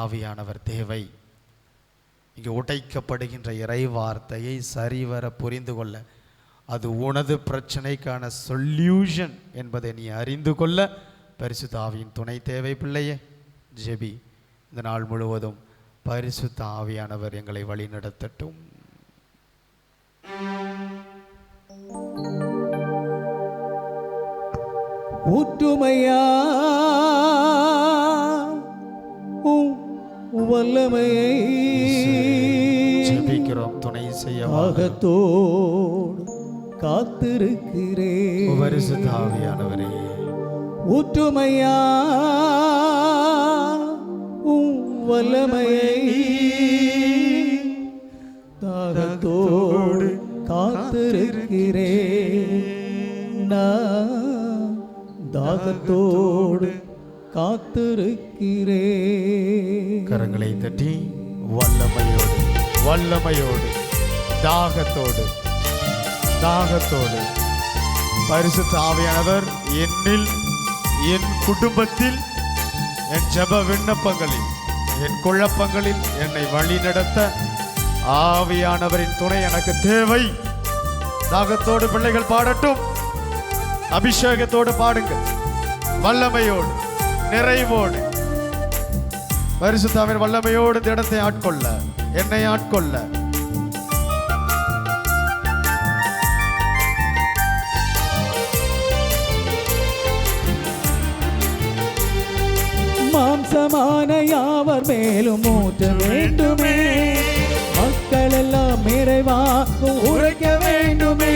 C: ஆவியானவர் தேவை. இங்கே உடைக்கப்படுகின்ற இறை வார்த்தையை சரிவர புரிந்து கொள்ள, அது உனது பிரச்சனைக்கான சொல்யூஷன் என்பதை நீ அறிந்து கொள்ள பரிசுத்த ஆவியின் துணை தேவை. பிள்ளையே ஜெபி. இந்த நாள் முழுவதும் பரிசுத்த ஆவியானவர் எங்களை வழி நடத்தட்டும்.
B: ஊற்றுமையா வல்லமையை
C: ஜெபிக்கிறோம், துணை செய்ய
B: ஆகத்தோடு காத்திருக்கிறேன்.
C: பரிசுத்த ஆவியானவரே
B: ஊற்றுமையா வல்லமையை தாகத்தோடு காத்திருக்கிறேன். நான் தாகத்தோடு காத்திருக்கிறேன்.
C: கரங்களை தட்டி வல்லமையோடு வல்லமையோடு தாகத்தோடு தாகத்தோடு பரிசுத்த ஆவியானவர் என்னில், என் குடும்பத்தில், என் ஜெப விண்ணப்பங்களில், என் குழப்பங்களில் என்னை வழி நடத்த ஆவியானவரின் துணை எனக்கு தேவை. தாகத்தோடு பிள்ளைகள் பாடட்டும், அபிஷேகத்தோடு பாடுங்கள், வல்லமையோடு நிறைவோடு. பரிசுத்தாவின் வல்லமையோடு இந்த இடத்தை ஆட்கொள்ள, என்னை ஆட்கொள்ள.
B: மாம்சமான யாவர் மேலும் ஊற்ற வேண்டுமே, மக்கள் எல்லாம் நிறைவாக உரைக்க வேண்டுமே.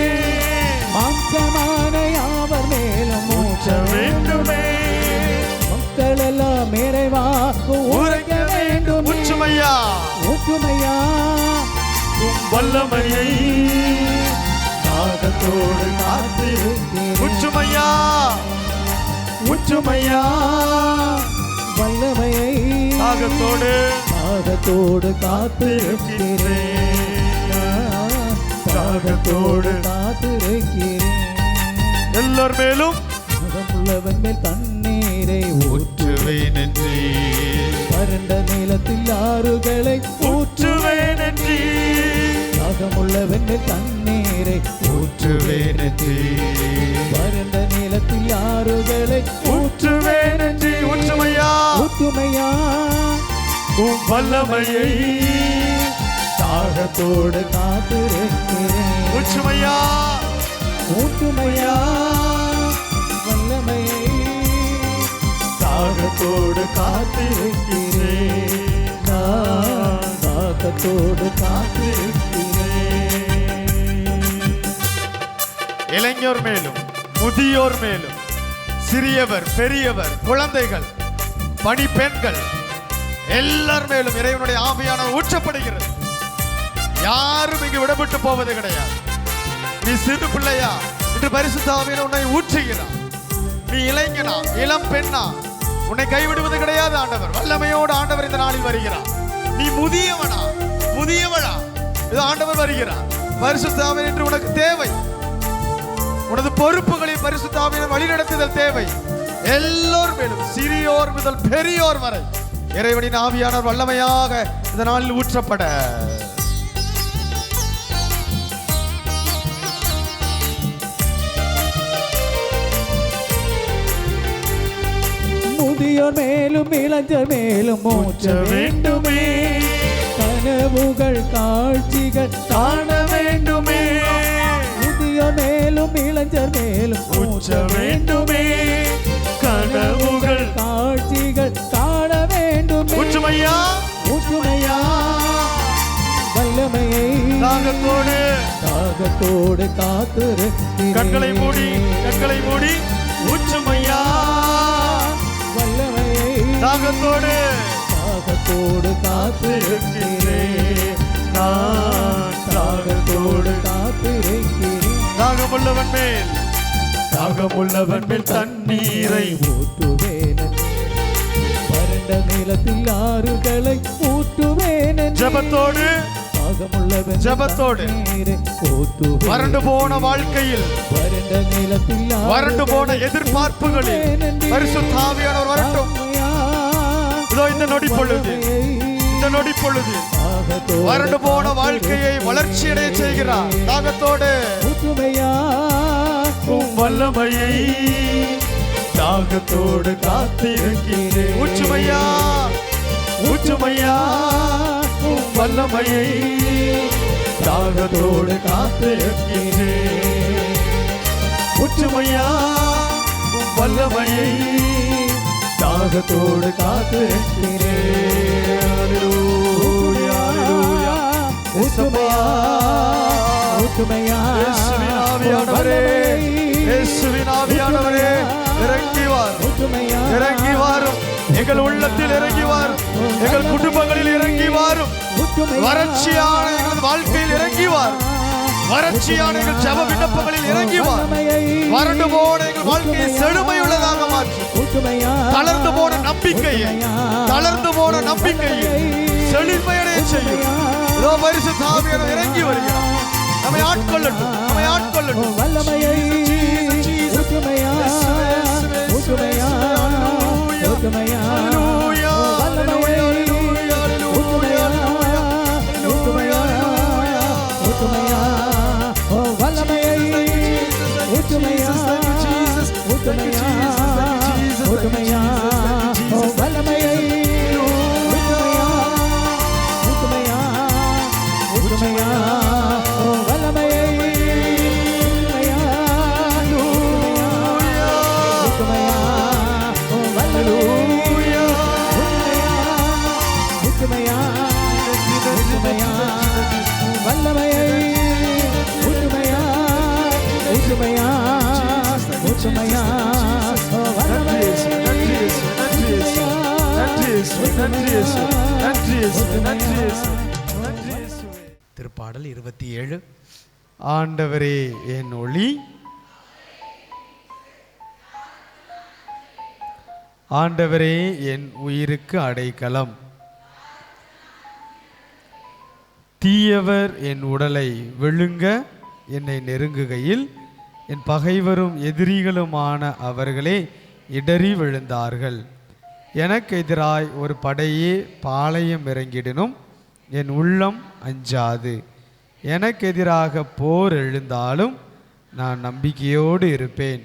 B: மாம்சமான யாவர் மேலும் ஊற்ற வேண்டுமே, மக்கள் எல்லாம் நிறைவாக உரைக்க வேண்டும்.
C: ஊற்றுமையா
B: ஊற்றுமையா
C: வல்லமையை
B: தாகத்தோடு காத்திருக்கிறேன்.
C: ஊற்றுமையா ஊற்றுமையா
B: வல்லமையை
C: தாகத்தோடு
B: காத்திருக்கிறேன். தாகத்தோடு காத்திருக்கிறேன்.
C: எல்லார் மேலும்
B: உள்ளவன் மேல் தண்ணீரை
C: ஊற்றுவேன் என்றே,
B: வறண்ட நிலத்தில் ஆறுகளை
C: ஊற்றுவேன் என்றே,
B: தாகமுள்ளவன் மேல் தண்ணீரை
C: ஊற்றுவேன் என்றே,
B: வறண்ட நிலத்தில் ஆறுகளை
C: ஊற்றுவேன் என்றே. ஊற்றுமையா
B: ஊற்றுமையா
C: உம் வல்லமையை
B: தாகத்தோடு காத்திருக்கிறேன்.
C: ஊற்றுமையா
B: ஊற்றுமையா வல்லமையை
C: தாகத்தோடு
B: காத்திருக்கிறேன். நான் தாகத்தோடு காத்திருக்கிறேன்.
C: இளைஞர் மேலும் முதியோர் மேலும் சிறியவர் பெரியவர் குழந்தைகள் பணிப்பெண்கள் எல்லார் மேலும் இறைவனுடைய ஆவியானவர் ஊற்றப்படுகிறது. யாரும் இங்கு விடப்பட்டு போவது கிடையாது. நீ சிறு பிள்ளையா, இன்று பரிசுத்த ஆவியானவர் உன்னை ஊற்றுகிறார். நீ இளைஞனா இளம் பெண்ணா, உன்னை கைவிடுவது கிடையாது ஆண்டவர். வல்லமையோடு ஆண்டவர் இந்த நாளில் வருகிறார். நீ முதியவனா முதியவளா, இது ஆண்டவர் வருகிறார். பரிசுத்த ஆவியானவர் என்று உனக்கு தேவை. உனது பொறுப்புகளில் பரிசுத்த ஆவியானவர் வழிநடத்துதல் தேவை. எல்லோர் மேலும் சிறியோர் முதல் பெரியோர் வரை இறைவனின் ஆவியானவர் வல்லமையாக இந்த நாளில் ஊற்றப்பட.
B: முதியோர் மேலும் இளைஞர் மேலும் ஊற்ற வேண்டுமே. கனவுகள் காட்சிகள் காண வேண்டுமே. முதியோர் மேலும் இளைஞர் மேலும் ஊற்ற வேண்டுமே. கனவுகள் காட்சிகள் காண வேண்டுமே.
C: ஊற்றுமையா
B: ஊற்றுமையா வல்லமையை தாகத்தோடு காத்திருக்கிறேன்.
C: கண்களை மூடி ஊற்றுமையா
B: வல்லமையை
C: தாகத்தோடு
B: காத்திருக்கிறேன். நான் தாகத்தோடு காத்திருக்கிறேன்.
C: தாகமுள்ளவன் மேல் தண்ணீரை
B: ஊற்றுவேன். வறண்ட நிலத்தில் ஆறுகளை ஊற்றுவேன்.
C: ஜபத்தோடு வறண்டு போன வாழ்க்கையில்
B: வறண்ட நிலத்தில்
C: வறண்டு போன எதிர்பார்ப்புகளில் பரிசுத்த ஆவியானவர் வரட்டும். இதோ இந்த நொடி பொழுது வறண்டு போன வாழ்க்கையை வளர்ச்சி அடைய செய்கிறார். தாகத்தோடு வல்லமையை தாகத்தோடு காத்திருக்கிறேன். ஊற்றுமையா வல்லமையை தாகத்தோடு காத்திருக்கிறேன். ஊற்றுமையா வல்லமையை தாகத்தோடு காத்திருக்கிறேன். அல்லேலூயா அல்லேலூயா. இயேசுவின் ஆவியானவரே இறங்கி வாரும். எங்கள் உள்ளத்தில் இறங்கி வாரும். எங்கள் குடும்பங்களில் இறங்கி வாரும். வறட்சியான எங்களது வாழ்க்கையில் இறங்கி வாரும். வறட்சியான எங்கள் ஜெப விண்ணப்பங்களில் இறங்கி வாரும். வறண்டு போன எங்கள் வாழ்க்கையை செழுமை உள்ளதாக மாற்றி தளர்ந்து போன நம்பிக்கையை செழுமையடைய செய்யும். இதோ பரிசுத்த ஆவியானவர் இறங்கி வருகிறார். நம்மை ஆட்கொள்ளட்டும்.
B: வல்லமையை ஊற்றுமையா ஊற்றுமையா ஊற்றுமையா வல்லமையை ஊற்றுமையா ஊற்றுமையா ஊற்றுமையா வல்லமையை ஊற்றுமையா ஊற்றுமையா ஊற்றுமையா வல்லமையை ஊற்றுமையா ஊற்றுமையா ஊற்றுமையா வல்லமையை
C: திருப்பாடல் 27. ஆண்டவரே என் ஒளி, ஆண்டவரே என் உயிருக்கு அடைக்கலம். தீயவர் என் உடலை விழுங்க என்னை நெருங்குகையில் என் பகைவரும் எதிரிகளுமான அவர்களே இடறி விழுந்தார்கள். எனக்கு எதிராய் ஒரு படையே பாளையம் இறங்கிடினும் என் உள்ளம் அஞ்சாது. எனக்கு எதிராக போர் எழுந்தாலும் நான் நம்பிக்கையோடு இருப்பேன்.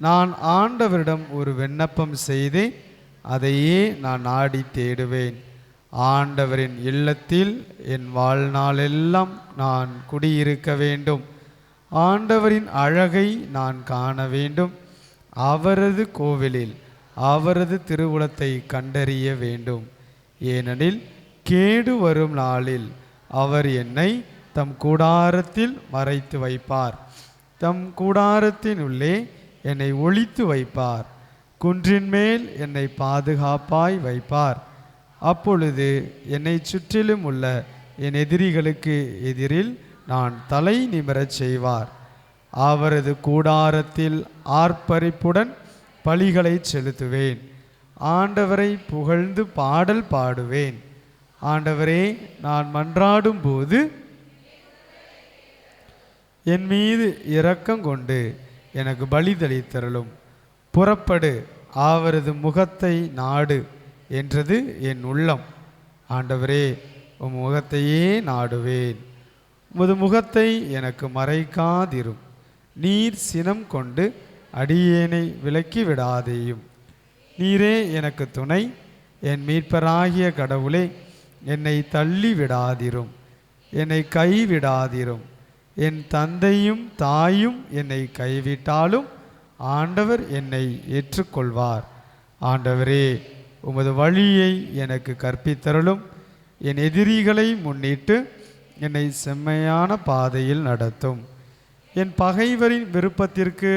C: நான் ஆண்டவரிடம் ஒரு விண்ணப்பம் செய்து அதையே நான் நாடி தேடுவேன். ஆண்டவரின் இல்லத்தில் என் வாழ்நாளெல்லாம் நான் குடியிருக்க வேண்டும். ஆண்டவரின் அழகை நான் காண வேண்டும். அவரது கோவிலில் அவரது திருவுளத்தை கண்டறிய வேண்டும். ஏனெனில் கேடு வரும் நாளில் அவர் என்னை தம் கூடாரத்தில் மறைத்து வைப்பார். தம் கூடாரத்தின் உள்ளே என்னை ஒளித்து வைப்பார். குன்றின் மேல் என்னை பாதுகாப்பாய் வைப்பார். அப்பொழுது என்னை சுற்றிலும் உள்ள என் எதிரிகளுக்கு எதிரில் நான் தலை நிமிரச் செய்வார். அவரது கூடாரத்தில் ஆர்ப்பரிப்புடன் பலிகளை செலுத்துவேன். ஆண்டவரை புகழ்ந்து பாடல் பாடுவேன். ஆண்டவரே, நான் மன்றாடும் போது என் மீது இரக்கம் கொண்டு எனக்கு பலிதளித்தருளும். புறப்படு, அவரது முகத்தை நாடு என்றது என் உள்ளம். ஆண்டவரே, உம் முகத்தையே நாடுவேன். உமது முகத்தை எனக்கு மறைக்காதிரும். நீர் சினம் கொண்டு அடியேனை விலக்கி விடாதேயும். நீரே எனக்கு துணை. என் மீட்பராகிய கடவுளே, என்னை தள்ளி விடாதிரும், என்னை கைவிடாதிரும். என் தந்தையும் தாயும் என்னை கைவிட்டாலும் ஆண்டவர் என்னை ஏற்றுக்கொள்வார். ஆண்டவரே, உமது வழியை எனக்கு கற்பித்தருளும். என் எதிரிகளை முன்னிட்டு என்னை செம்மையான பாதையில் நடத்தும். என் பகைவரின் விருப்பத்திற்கு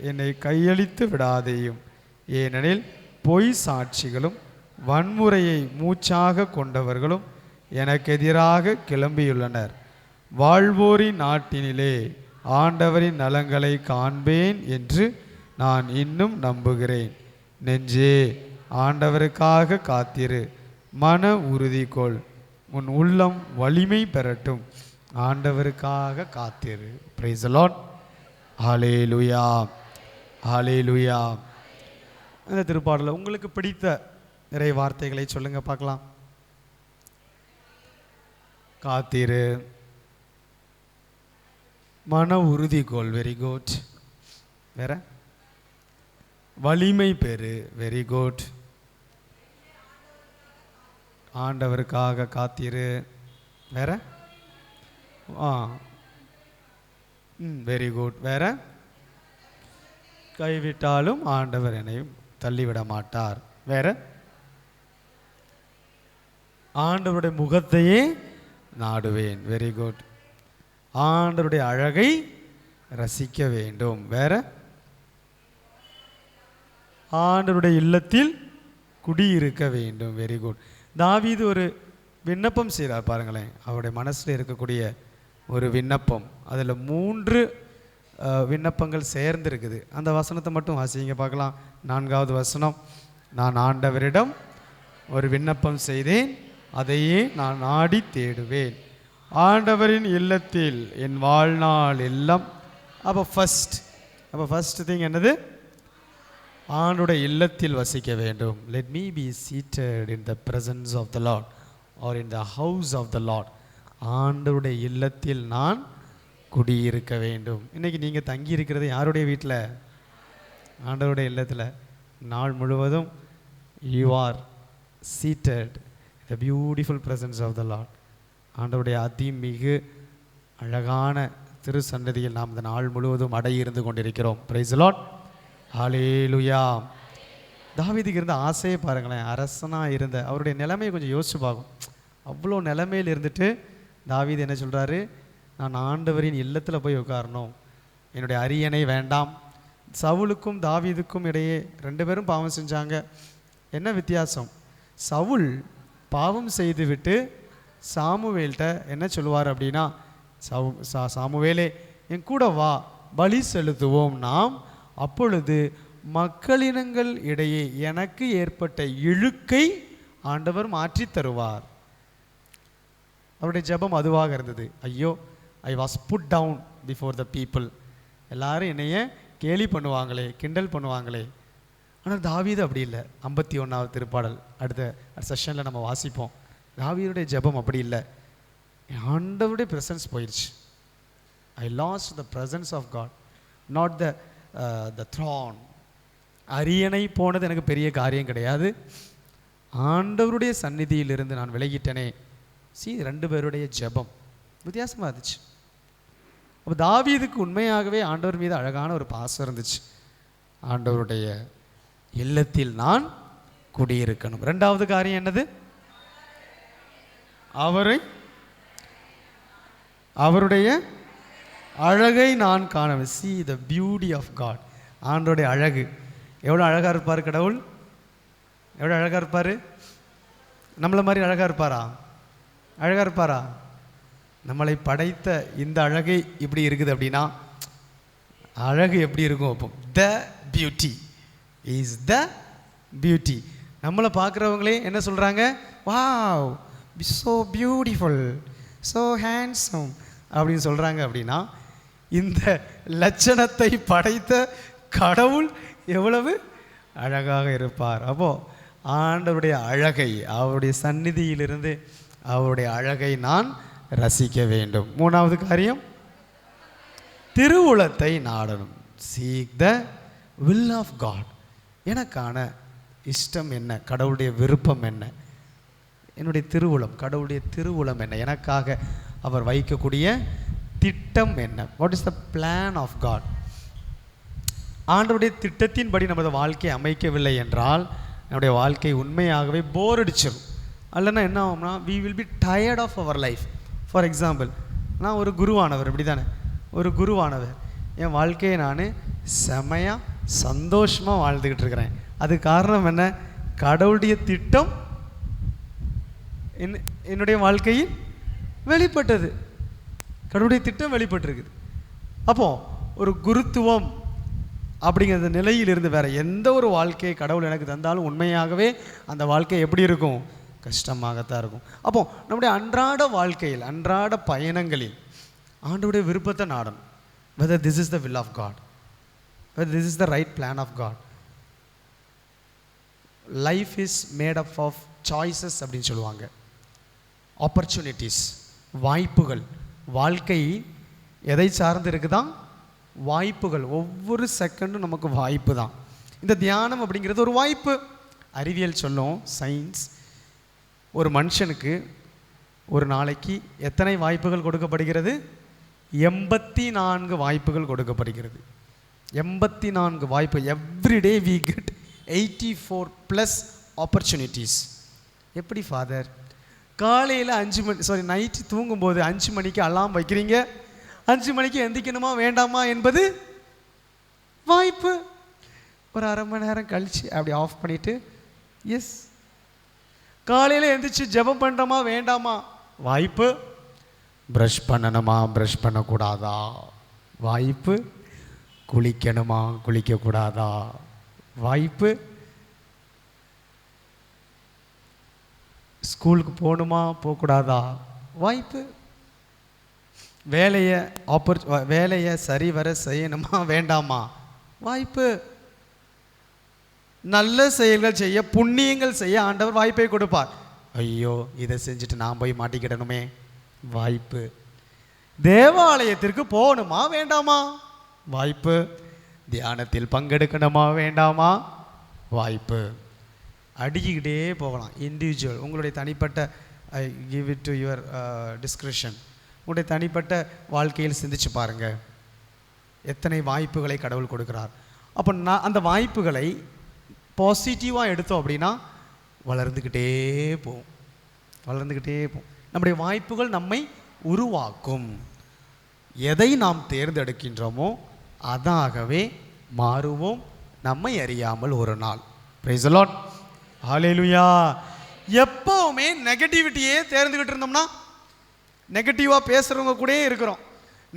C: என்னை கையளித்து விடாதேயும். ஏனெனில் பொய் சாட்சிகளும் வன்முறையை மூச்சாக கொண்டவர்களும் எனக்கு எதிராக கிளம்பியுள்ளனர். வாழ்வோரின் நாட்டினிலே ஆண்டவரின் நலங்களை காண்பேன் என்று நான் இன்னும் நம்புகிறேன். நெஞ்சே, ஆண்டவருக்காக காத்திரு. மன உறுதி கொள். உன் உள்ளம் வலிமை பெறட்டும். ஆண்டவருக்காக காத்திரு. Praise the lord. Hallelujah, hallelujah. இந்த திருப்பாடலில் உங்களுக்கு பிடித்த நிறைய வார்த்தைகளை சொல்லுங்க பார்க்கலாம். காத்திரு, மன உறுதி கொள், வெரி குட். வேற வலிமை பெறு, வெரி குட். ஆண்டவருக்காக காத்திரு. வேற வெரி குட். வேற கைவிட்டாலும் ஆண்டவர் என்னை தள்ளிவிட மாட்டார். வேற ஆண்டவருடைய முகத்தையே நாடுவேன், வெரி குட். ஆண்டவருடைய அழகை ரசிக்க வேண்டும். வேற ஆண்டவருடைய இல்லத்தில் குடியிருக்க வேண்டும், வெரி குட். தாவீது ஒரு விண்ணப்பம் செய்கிறார் பாருங்களேன். அவருடைய மனசில் இருக்கக்கூடிய ஒரு விண்ணப்பம், அதில் 3 விண்ணப்பங்கள் சேர்ந்துருக்குது. அந்த வசனத்தை மட்டும் வாசிங்க பார்க்கலாம். 4வது வசனம். நான் ஆண்டவரிடம் ஒரு விண்ணப்பம் செய்தேன், அதையே நான் நாடி தேடுவேன். ஆண்டவரின் இல்லத்தில் என் வாழ்நாள் எல்லாம். அப்போ ஃபஸ்ட் திங் என்னது? ஆண்டுடைய இல்லத்தில் வசிக்க வேண்டும். Let me be seated in the presence of the lord or in the house of the lord. ஆண்டவருடைய இல்லத்தில் நான் குடியிருக்க வேண்டும். இன்றைக்கி நீங்கள் தங்கி இருக்கிறது யாருடைய வீட்டில்? ஆண்டவருடைய இல்லத்தில். நாள் முழுவதும் you are seated the beautiful presence of the lord. ஆண்டவருடைய அதிமிகு அழகான திரு சன்னதியில் நாம் இந்த நாள் முழுவதும் அடையிருந்து கொண்டிருக்கிறோம். Praise the lord. ஹல்லேலூயா. தாவீதுக்கு இருந்த ஆசையை பாருங்களேன். அரசனாக இருந்த அவருடைய நிலைமையை கொஞ்சம் யோசிச்சு பார்க்கும். அவ்வளோ நிலைமையில் இருந்துட்டு தாவீது என்ன சொல்கிறாரு? நான் ஆண்டவரின் இல்லத்தில் போய் உட்காரணும், என்னுடைய அரியணை வேண்டாம். சவுலுக்கும் தாவீதுக்கும் இடையே 2 பேரும் பாவம் செஞ்சாங்க. என்ன வித்தியாசம்? சவுல் பாவம் செய்துவிட்டு சாமுவேல்கிட்ட என்ன சொல்லுவார் அப்படின்னா, சாமுவேலே என் கூட வா, பலி செலுத்துவோம் நாம், அப்பொழுது மக்களினங்கள் இடையே எனக்கு ஏற்பட்ட இழுக்கை ஆண்டவர் மாற்றி தருவார். அவருடைய ஜெபம் அதுவாக இருந்தது. ஐயோ, I was put down before the people. எல்லாரும் என்னைய கேலி பண்ணுவாங்களே, கிண்டல் பண்ணுவாங்களே. ஆனால் தாவீது அப்படி இல்லை. 51வது திருப்பாடல் அடுத்த செஷனில் நம்ம வாசிப்போம். தாவீதுடைய ஜெபம் அப்படி இல்லை. ஆண்டவருடைய பிரசன்ஸ் போயிடுச்சு. I lost the presence of God, not the throne. அரியணை போனது எனக்கு பெரிய காரியம் கிடையாது. ஆண்டவருடைய சந்நிதியிலிருந்து நான் விலகிட்டேனே. ரெண்டு பேருடைய ஜெபம் வித்தியாசமாக இருந்துச்சு. அப்போ தாவீதுக்கு உண்மையாகவே ஆண்டவர் மீது அழகான ஒரு பாசம் இருந்துச்சு. ஆண்டவருடைய இல்லத்தில் நான் குடியிருக்கணும். ரெண்டாவது காரியம் என்னது? அவருடைய அழகை நான் காண. see the beauty of God. ஆண்டவருடைய அழகு எவ்வளோ அழகாக இருப்பார். கடவுள் எவ்வளோ அழகாக இருப்பார். நம்மளை மாதிரி அழகாக இருப்பாரா? அழகாக இருப்பாரா? நம்மளை படைத்த இந்த அழகை இப்படி இருக்குது அப்படின்னா அழகு எப்படி இருக்கும்? அப்போ the beauty is the beauty. நம்மளை பார்க்குறவங்களே என்ன சொல்கிறாங்க? Wow, so beautiful, so handsome அப்படின்னு சொல்கிறாங்க. அப்படின்னா இந்த லட்சணத்தை படைத்த கடவுள் எவ்வளவு அழகாக இருப்பார். அப்போது ஆண்டவருடைய அழகை, அவருடைய சந்நிதியிலிருந்து அவருடைய அழகை நான் ரசிக்க வேண்டும். மூணாவது காரியம், திருவுளத்தை நாடணும். Seek the will of God. எனக்கான இஷ்டம் என்ன? கடவுளுடைய விருப்பம் என்ன? என்னுடைய திருவுளம், கடவுளுடைய திருவுளம் என்ன? எனக்காக அவர் வைக்கக்கூடிய திட்டம் என்ன? What is the plan of God? ஆண்டவருடைய திட்டத்தின்படி நமது வாழ்க்கையை அமைக்கவில்லை என்றால் நம்முடைய வாழ்க்கை உண்மையாகவே போர் அடிச்சிடும். அல்லனா என்ன ஆகும்னா, we will be tired of our life. For example, நான் ஒரு குருவானவர், இப்படி தானே, ஒரு குருவானவர். என் வாழ்க்கையை நான் செமையாக சந்தோஷமாக வாழ்ந்துக்கிட்டு இருக்கிறேன். அது காரணம் என்ன? கடவுளுடைய திட்டம் என்னுடைய வாழ்க்கையில் வெளிப்பட்டது. கடவுளுடைய திட்டம் வெளிப்பட்டிருக்குது. அப்போது ஒரு குருத்துவம் அப்படிங்கிற நிலையிலிருந்து வேறு எந்த ஒரு வாழ்க்கையை கடவுள் எனக்கு தந்தாலும் உண்மையாகவே அந்த வாழ்க்கை எப்படி இருக்கும்? கஷ்டமாகத்தான் இருக்கும். அப்போ நம்முடைய அன்றாட வாழ்க்கையில், அன்றாட பயணங்களில் ஆண்டவருடைய விருப்பத்தை நாடணும். whether this is the will of God, whether this is the right plan of God. Life is made up of choices அப்படின்னு சொல்லுவாங்க. ஆப்பர்ச்சுனிட்டிஸ், வாய்ப்புகள். வாழ்க்கை எதை சார்ந்து இருக்குதான்? வாய்ப்புகள். ஒவ்வொரு செகண்டும் நமக்கு வாய்ப்பு தான். இந்த தியானம் அப்படிங்கிறது ஒரு வாய்ப்பு. அறிவியல் சொல்லும், சயின்ஸ், ஒரு மனுஷனுக்கு ஒரு நாளைக்கு எத்தனை வாய்ப்புகள் கொடுக்கப்படுகிறது? 84 வாய்ப்புகள் கொடுக்கப்படுகிறது. 84 வாய்ப்பு. Everyday we get 84+ opportunities. எப்படி ஃபாதர்? காலையில் 5 மணி நைட்டு தூங்கும்போது 5 மணிக்கு அலாம் வைக்கிறீங்க, 5 மணிக்கு எந்திக்கணுமா வேண்டாமா என்பது வாய்ப்பு. ஒரு அரை மணி நேரம் கழித்து அப்படி ஆஃப் பண்ணிவிட்டு எஸ். காலையில் எந்திரிச்சு ஜெபம் பண்ணுறோமா வேண்டாமா? வாய்ப்பு. ப்ரஷ் பண்ணணுமா ப்ரஷ் பண்ணக்கூடாதா? வாய்ப்பு. குளிக்கணுமா குளிக்கக்கூடாதா? வாய்ப்பு. ஸ்கூலுக்கு போகணுமா போகக்கூடாதா? வாய்ப்பு. வேலையை சரிவர செய்யணுமா வேண்டாமா? வாய்ப்பு. நல்ல செயல்கள் செய்ய, புண்ணியங்கள் செய்ய ஆண்டவர் வாய்ப்பை கொடுப்பார். ஐயோ, இதை செஞ்சுட்டு நான் போய் மாட்டிக்கிடணுமே. வாய்ப்பு. தேவாலயத்திற்கு போகணுமா வேண்டாமா? வாய்ப்பு. தியானத்தில் பங்கெடுக்கணுமா வேண்டாமா? வாய்ப்பு. அடிக்கிட்டே போகலாம். இண்டிவிஜுவல், உங்களுடைய தனிப்பட்ட, I give it to your description. உங்களுடைய தனிப்பட்ட வாழ்க்கையில் சிந்திச்சு பாருங்கள், எத்தனை வாய்ப்புகளை கடவுள் கொடுக்குறார். அப்போ அந்த வாய்ப்புகளை பாசிட்டிவாக எடுத்தோம் அப்படின்னா வளர்ந்துக்கிட்டே போகும், வளர்ந்துக்கிட்டே போகும். நம்முடைய வாய்ப்புகள் நம்மை உருவாக்கும். எதை நாம் தேர்ந்தெடுக்கின்றோமோ அதாகவே மாறுவோம் நம்மை அறியாமல் ஒரு நாள். Praise the lord. ஹல்லேலூயா. எப்பவுமே எப்போவுமே நெகட்டிவிட்டியே தேர்ந்துக்கிட்டு இருந்தோம்னா, நெகட்டிவாக பேசுகிறவங்க கூடயே இருக்கிறோம்,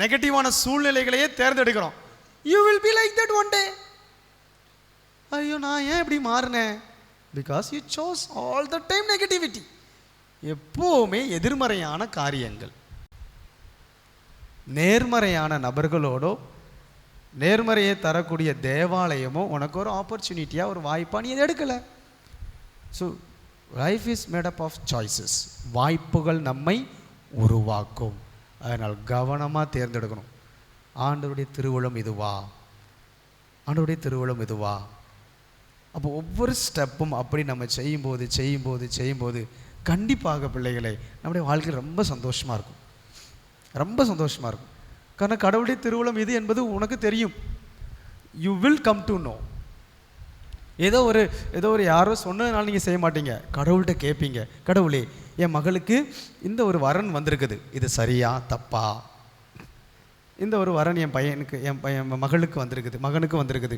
C: நெகட்டிவான சூழ்நிலைகளையே தேர்ந்தெடுக்கிறோம். You will be like that one day. ஐயோ நான் ஏன் இப்படி மாறினேன்? Because you chose all the time negativity. எப்போவுமே எதிர்மறையான காரியங்கள். நேர்மறையான நபர்களோடோ நேர்மறையை தரக்கூடிய தேவாலயமோ உனக்கு ஒரு ஆப்பர்ச்சுனிட்டியாக, ஒரு வாய்ப்பாக நீ அதை எடுக்கலை. So life is made up of choices. வாய்ப்புகள் நம்மை உருவாக்கும். அதனால் கவனமாக தேர்ந்தெடுக்கணும். ஆண்டவருடைய திருவுளம் இதுவா, ஆண்டவருடைய திருவுளம் இதுவா. அப்போ ஒவ்வொரு ஸ்டெப்பும் அப்படி நம்ம செய்யும்போது கண்டிப்பாக பிள்ளைகளை நம்முடைய வாழ்க்கையில் ரொம்ப சந்தோஷமாக இருக்கும், ரொம்ப சந்தோஷமாக இருக்கும். காரணம் கடவுளுடைய திருவுளம் இது என்பது உனக்கு தெரியும். You will come to know. ஏதோ ஒரு யாரோ சொன்னதுனால நீங்கள் செய்ய மாட்டீங்க. கடவுள்கிட்ட கேட்பீங்க, கடவுளே என் மகளுக்கு இந்த ஒரு வரன் வந்திருக்குது, இது சரியா தப்பா? இந்த ஒரு வரன் என் பையனுக்கு என் மகளுக்கு வந்திருக்குது, மகனுக்கு வந்திருக்குது,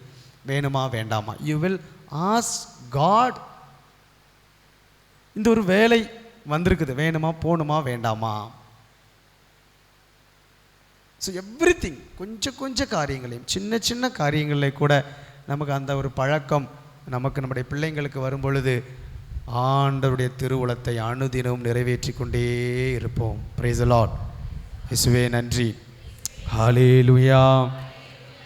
C: வேணுமா வேண்டாமா? You will ask God. இந்த ஒரு வேலை வந்திருக்குது, வேணுமா போகணுமா வேண்டாமா? ஸோ எவ்ரிதிங், கொஞ்சம் காரியங்களையும், சின்ன காரியங்களில் கூட நமக்கு அந்த ஒரு பழக்கம் நமக்கு நம்முடைய பிள்ளைங்களுக்கு வரும் பொழுது ஆண்டவருடைய திருவுளத்தை அனுதினமும் நிறைவேற்றி கொண்டே இருப்போம். Price the Lord. இயேசுவே நன்றி. ஹல்லேலூயா.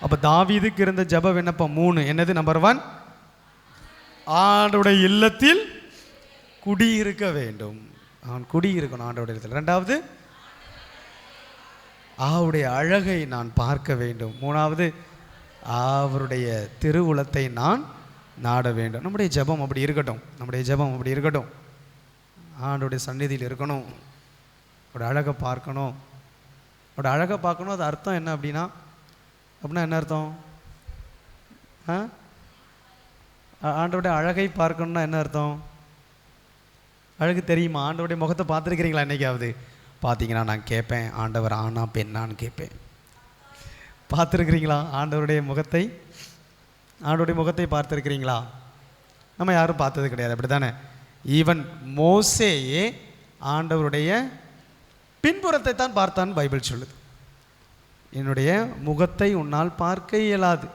C: அப்போ தாவீதுக்கு இருந்த ஜெப விண்ணப்பம் 3 என்னது? நம்பர் 1, ஆண்டவருடைய இல்லத்தில் குடியிருக்க வேண்டும். அவன் குடியிருக்கணும் ஆண்டவருடைய இல்லத்தில். 2வது, அவருடைய அழகை நான் பார்க்க வேண்டும். 3வது, அவருடைய திருவுளத்தை நான் நாட வேண்டும். நம்முடைய ஜெபம் அப்படி இருக்கட்டும், நம்முடைய ஜெபம் அப்படி இருக்கட்டும். ஆண்டவருடைய சந்நிதியில் இருக்கணும், அவருடைய அழகை பார்க்கணும். அவருடைய அழகை பார்க்கணும். அது அர்த்தம் என்ன அப்படின்னா என்ன அர்த்தம்? ஆண்டவருடைய அழகை பார்க்கணும்னா என்ன அர்த்தம்? அழகு தெரியுமா? ஆண்டவருடைய முகத்தை பார்த்துருக்கிறீங்களா? என்னைக்காவது பார்த்தீங்கன்னா நான் கேட்பேன், ஆண்டவர் ஆனா பெண்ணான்னு கேட்பேன். பார்த்துருக்கிறீங்களா ஆண்டவருடைய முகத்தை? ஆண்டவருடைய முகத்தை பார்த்துருக்கிறீங்களா? நம்ம யாரும் பார்த்தது கிடையாது, அப்படி தானே? ஈவன் மோசேயே ஆண்டவருடைய பின்புறத்தை தான் பார்த்தான்னு பைபிள் சொல்லுது. என்னுடைய முகத்தை உன்னால் பார்க்க இயலாது.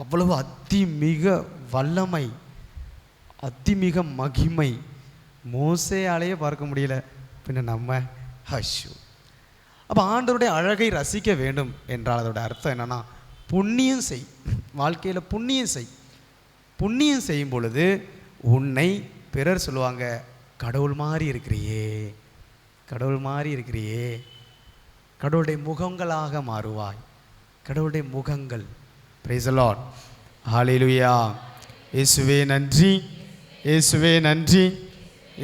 C: அவ்வளவு அதிமிக வல்லமை, அதிமிக மகிமை மோசேயாலேயே பார்க்க முடியல, பின்ன நம்ம ஹஷு. அப்போ ஆண்டவருடைய அழகை ரசிக்க வேண்டும் என்றால் அதோட அர்த்தம் என்னென்னா, புண்ணியம் செய், வாழ்க்கையில் புண்ணியம் செய். புண்ணியம் செய்யும் பொழுது உன்னை பிறர் சொல்லுவாங்க, கடவுள் மாதிரி இருக்கிறியே, கடவுள் மாதிரி இருக்கிறியே. கடவுளுடைய முகங்களாக மாறுவாய், கடவுளுடைய முகங்கள். Praise the lord. ஹல்லேலூயா. இயேசுவே நன்றி, இயேசுவே நன்றி,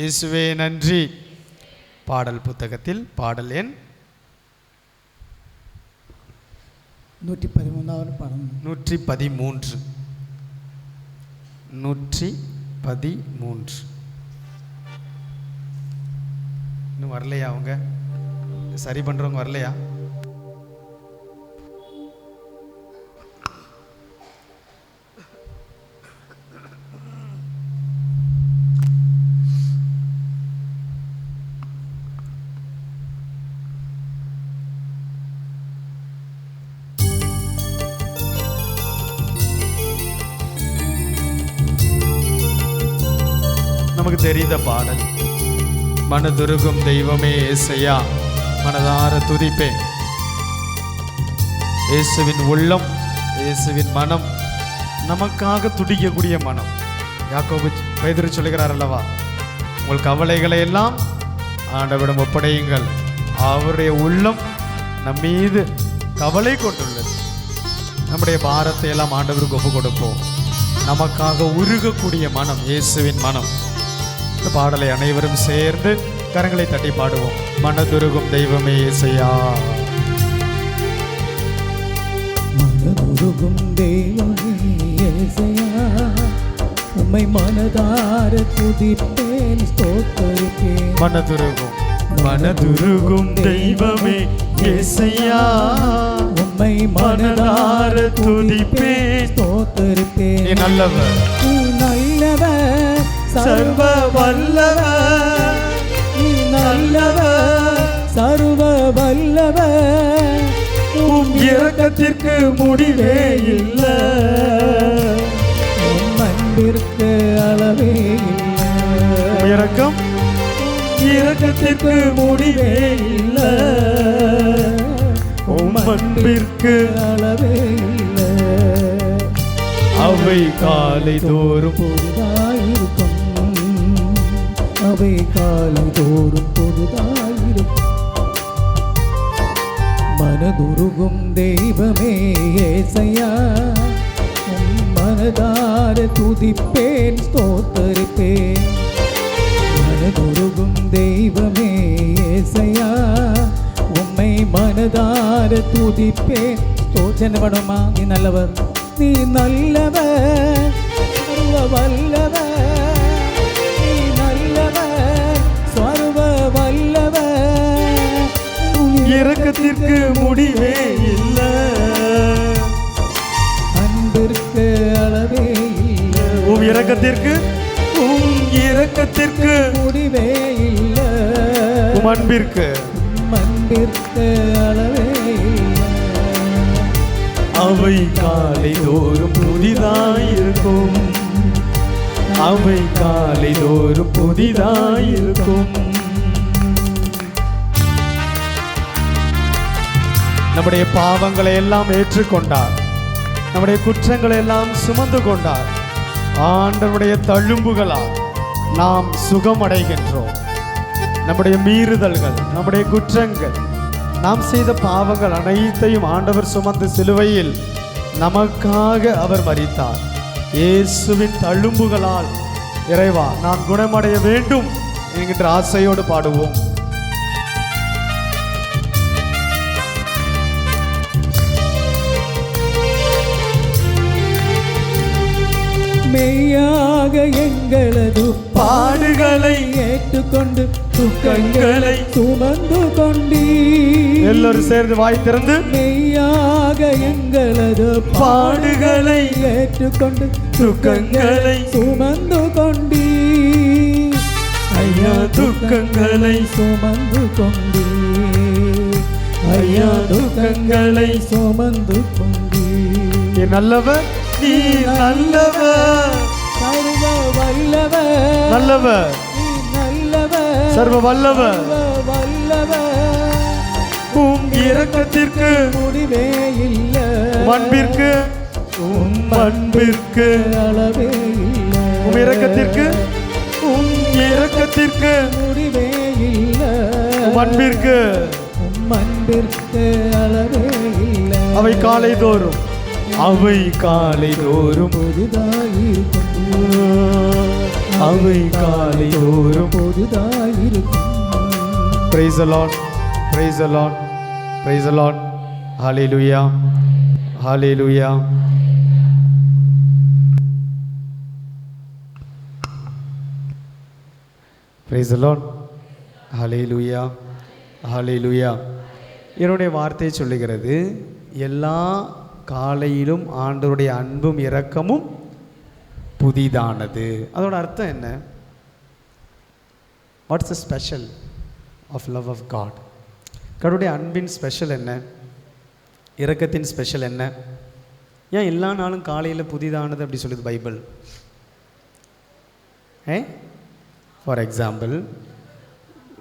C: இயேசுவே நன்றி. பாடல் புத்தகத்தில் பாடல் எண்
B: 113வது பாடம்.
C: 113. 113. இன்னும் வரலையா? அவங்க சரி பண்ணுறவங்க வரலையா? நமக்கு தெரிந்த பாடல், மனதுருகும் தெய்வமே ஏசையா, மனதார துதிப்பேன். இயேசுவின் உள்ளம், இயேசுவின் மனம், நமக்காக துடிக்கக்கூடிய மனம். யாக்கோபு பேதுரு சொல்லுகிறார் அல்லவா, உங்கள் கவலைகளை எல்லாம் ஆண்டவரிடம் ஒப்படையுங்கள், அவருடைய உள்ளம் நம் மீது கவலை கொண்டுள்ளது. நம்முடைய பாரத்தை எல்லாம் ஆண்டவருக்கு ஒப்பு கொடுப்போம். நமக்காக உருகக்கூடிய மனம் இயேசுவின் மனம். இந்த பாடலை அனைவரும் சேர்ந்து கரங்களை தட்டி பாடுவோம். மனதுருகும் தெய்வமே ஏசையா,
B: மனதுருகும் தெய்வமே ஏசையா, உம்மை மனதார துதிப்பேன், ஸ்தோத்தரிப்பேன்.
C: மனதுருகும் தெய்வமே ஏசையா,
B: உம்மை மனதார துதிப்பேன், ஸ்தோத்தரிப்பேன்.
C: நீ நல்லவர்,
B: நீ நல்லவர்,
C: சர்வ வல்லவர்,
B: வல்லவர்
C: உம் இரக்கத்திற்கு முடிவே இல்லை.
B: உம் அன்பிற்கு அளவே இல்லை.
C: இரக்கம் இரக்கத்திற்கு முடிவே இல்லை. உம் அன்பிற்கு
B: அளவே இல்லை.
C: அவை காலை தோறும்
B: புதிதாயிருக்கும். அவை காலை தோறும் புதிதாயிருக்கும். மனதுருகும் தெய்வமே ஏசையா, உம் மனதார துதிப்பேன் ஸ்தோத்தரிப்பேன். மனதுருகும் தெய்வமே ஏசையா, உம்மை மனதார துதிப்பேன். ஸ்தோத்திரம் பண்ணுமா? நீ நல்லவர், நீ நல்லவர், சர்வ வல்லவர். நீ நல்லவர், சர்வ வல்லவர்.
C: இரக்கத்திற்கு முடிவே இல்லை.
B: அன்பிற்கு அளவே இல்லை.
C: உம் இரக்கத்திற்கு
B: முடிவே இல்லை.
C: உம் அன்பிற்கு
B: அன்பிற்கு அளவே இல்லை.
C: அவை காலை தோறும் புதிதாயிருக்கும். அவை காலை தோறும் புதிதாயிருக்கும். நம்முடைய பாவங்களை எல்லாம் ஏற்றுக்கொண்டார். நம்முடைய குற்றங்களை எல்லாம் சுமந்து கொண்டார். ஆண்டவருடைய தழும்புகளால் நாம் சுகமடைகின்றோம். நம்முடைய மீறுதல்கள், நம்முடைய குற்றங்கள், நாம் செய்த பாவங்கள் அனைத்தையும் ஆண்டவர் சுமந்து சிலுவையில் நமக்காக அவர் மரித்தார். இயேசுவின் தழும்புகளால் இறைவா நான் குணமடைய வேண்டும் என்கின்ற ஆசையோடு பாடுவோம்.
B: மெய்யாக எங்களது
C: பாடுகளை
B: ஏற்றுக்கொண்டு துக்கங்களை சுமந்து கொண்டீர்.
C: எல்லாரும் சேர்ந்து வாய் திறந்து
B: மெய்யாக எங்களது
C: பாடுகளை
B: ஏற்றுக்கொண்டு
C: துக்கங்களை
B: சுமந்து கொண்டீர்.
C: ஐயா துக்கங்களை
B: சுமந்து கொண்டீர். ஐயா துக்கங்களை சுமந்து கொண்டீர்.
C: நீ நல்லவர், நீ நல்லவர்,
B: சர்வ வல்லவர்.
C: நல்லவர்,
B: நீ நல்லவர்,
C: சர்வ வல்லவர்.
B: சர்வ வல்லவர்.
C: உம் இரக்கத்திற்கு
B: முடிவே இல்லை.
C: உம் அன்பிற்கு
B: அளவே இல்லை.
C: உம் இரக்கத்திற்கு
B: முடிவே இல்லை.
C: உம் அன்பிற்கு
B: அளவே இல்லை.
C: அவை காலை தோறும்
B: புதிதாயிருக்கும்.
C: அவை காலை தோறும்
B: புதிதாயிருக்கும்.
C: Praise the Lord, praise the Lord, praise the Lord. Hallelujah, hallelujah. Praise the Lord, hallelujah, hallelujah. என்னுடைய வார்த்தை சொல்லுகிறது, எல்லா காலையிலும் ஆண்டவருடைய அன்பும் இரக்கமும் புதிதானது. அதோட அர்த்தம் என்ன? What's the special of love of God? கடவுளுடைய அன்பின் ஸ்பெஷல் என்ன? இரக்கத்தின் ஸ்பெஷல் என்ன? ஏன் எல்லா நாளும் காலையில் புதிதானது அப்படி சொல்லுது பைபிள்? ஃபார் எக்ஸாம்பிள்,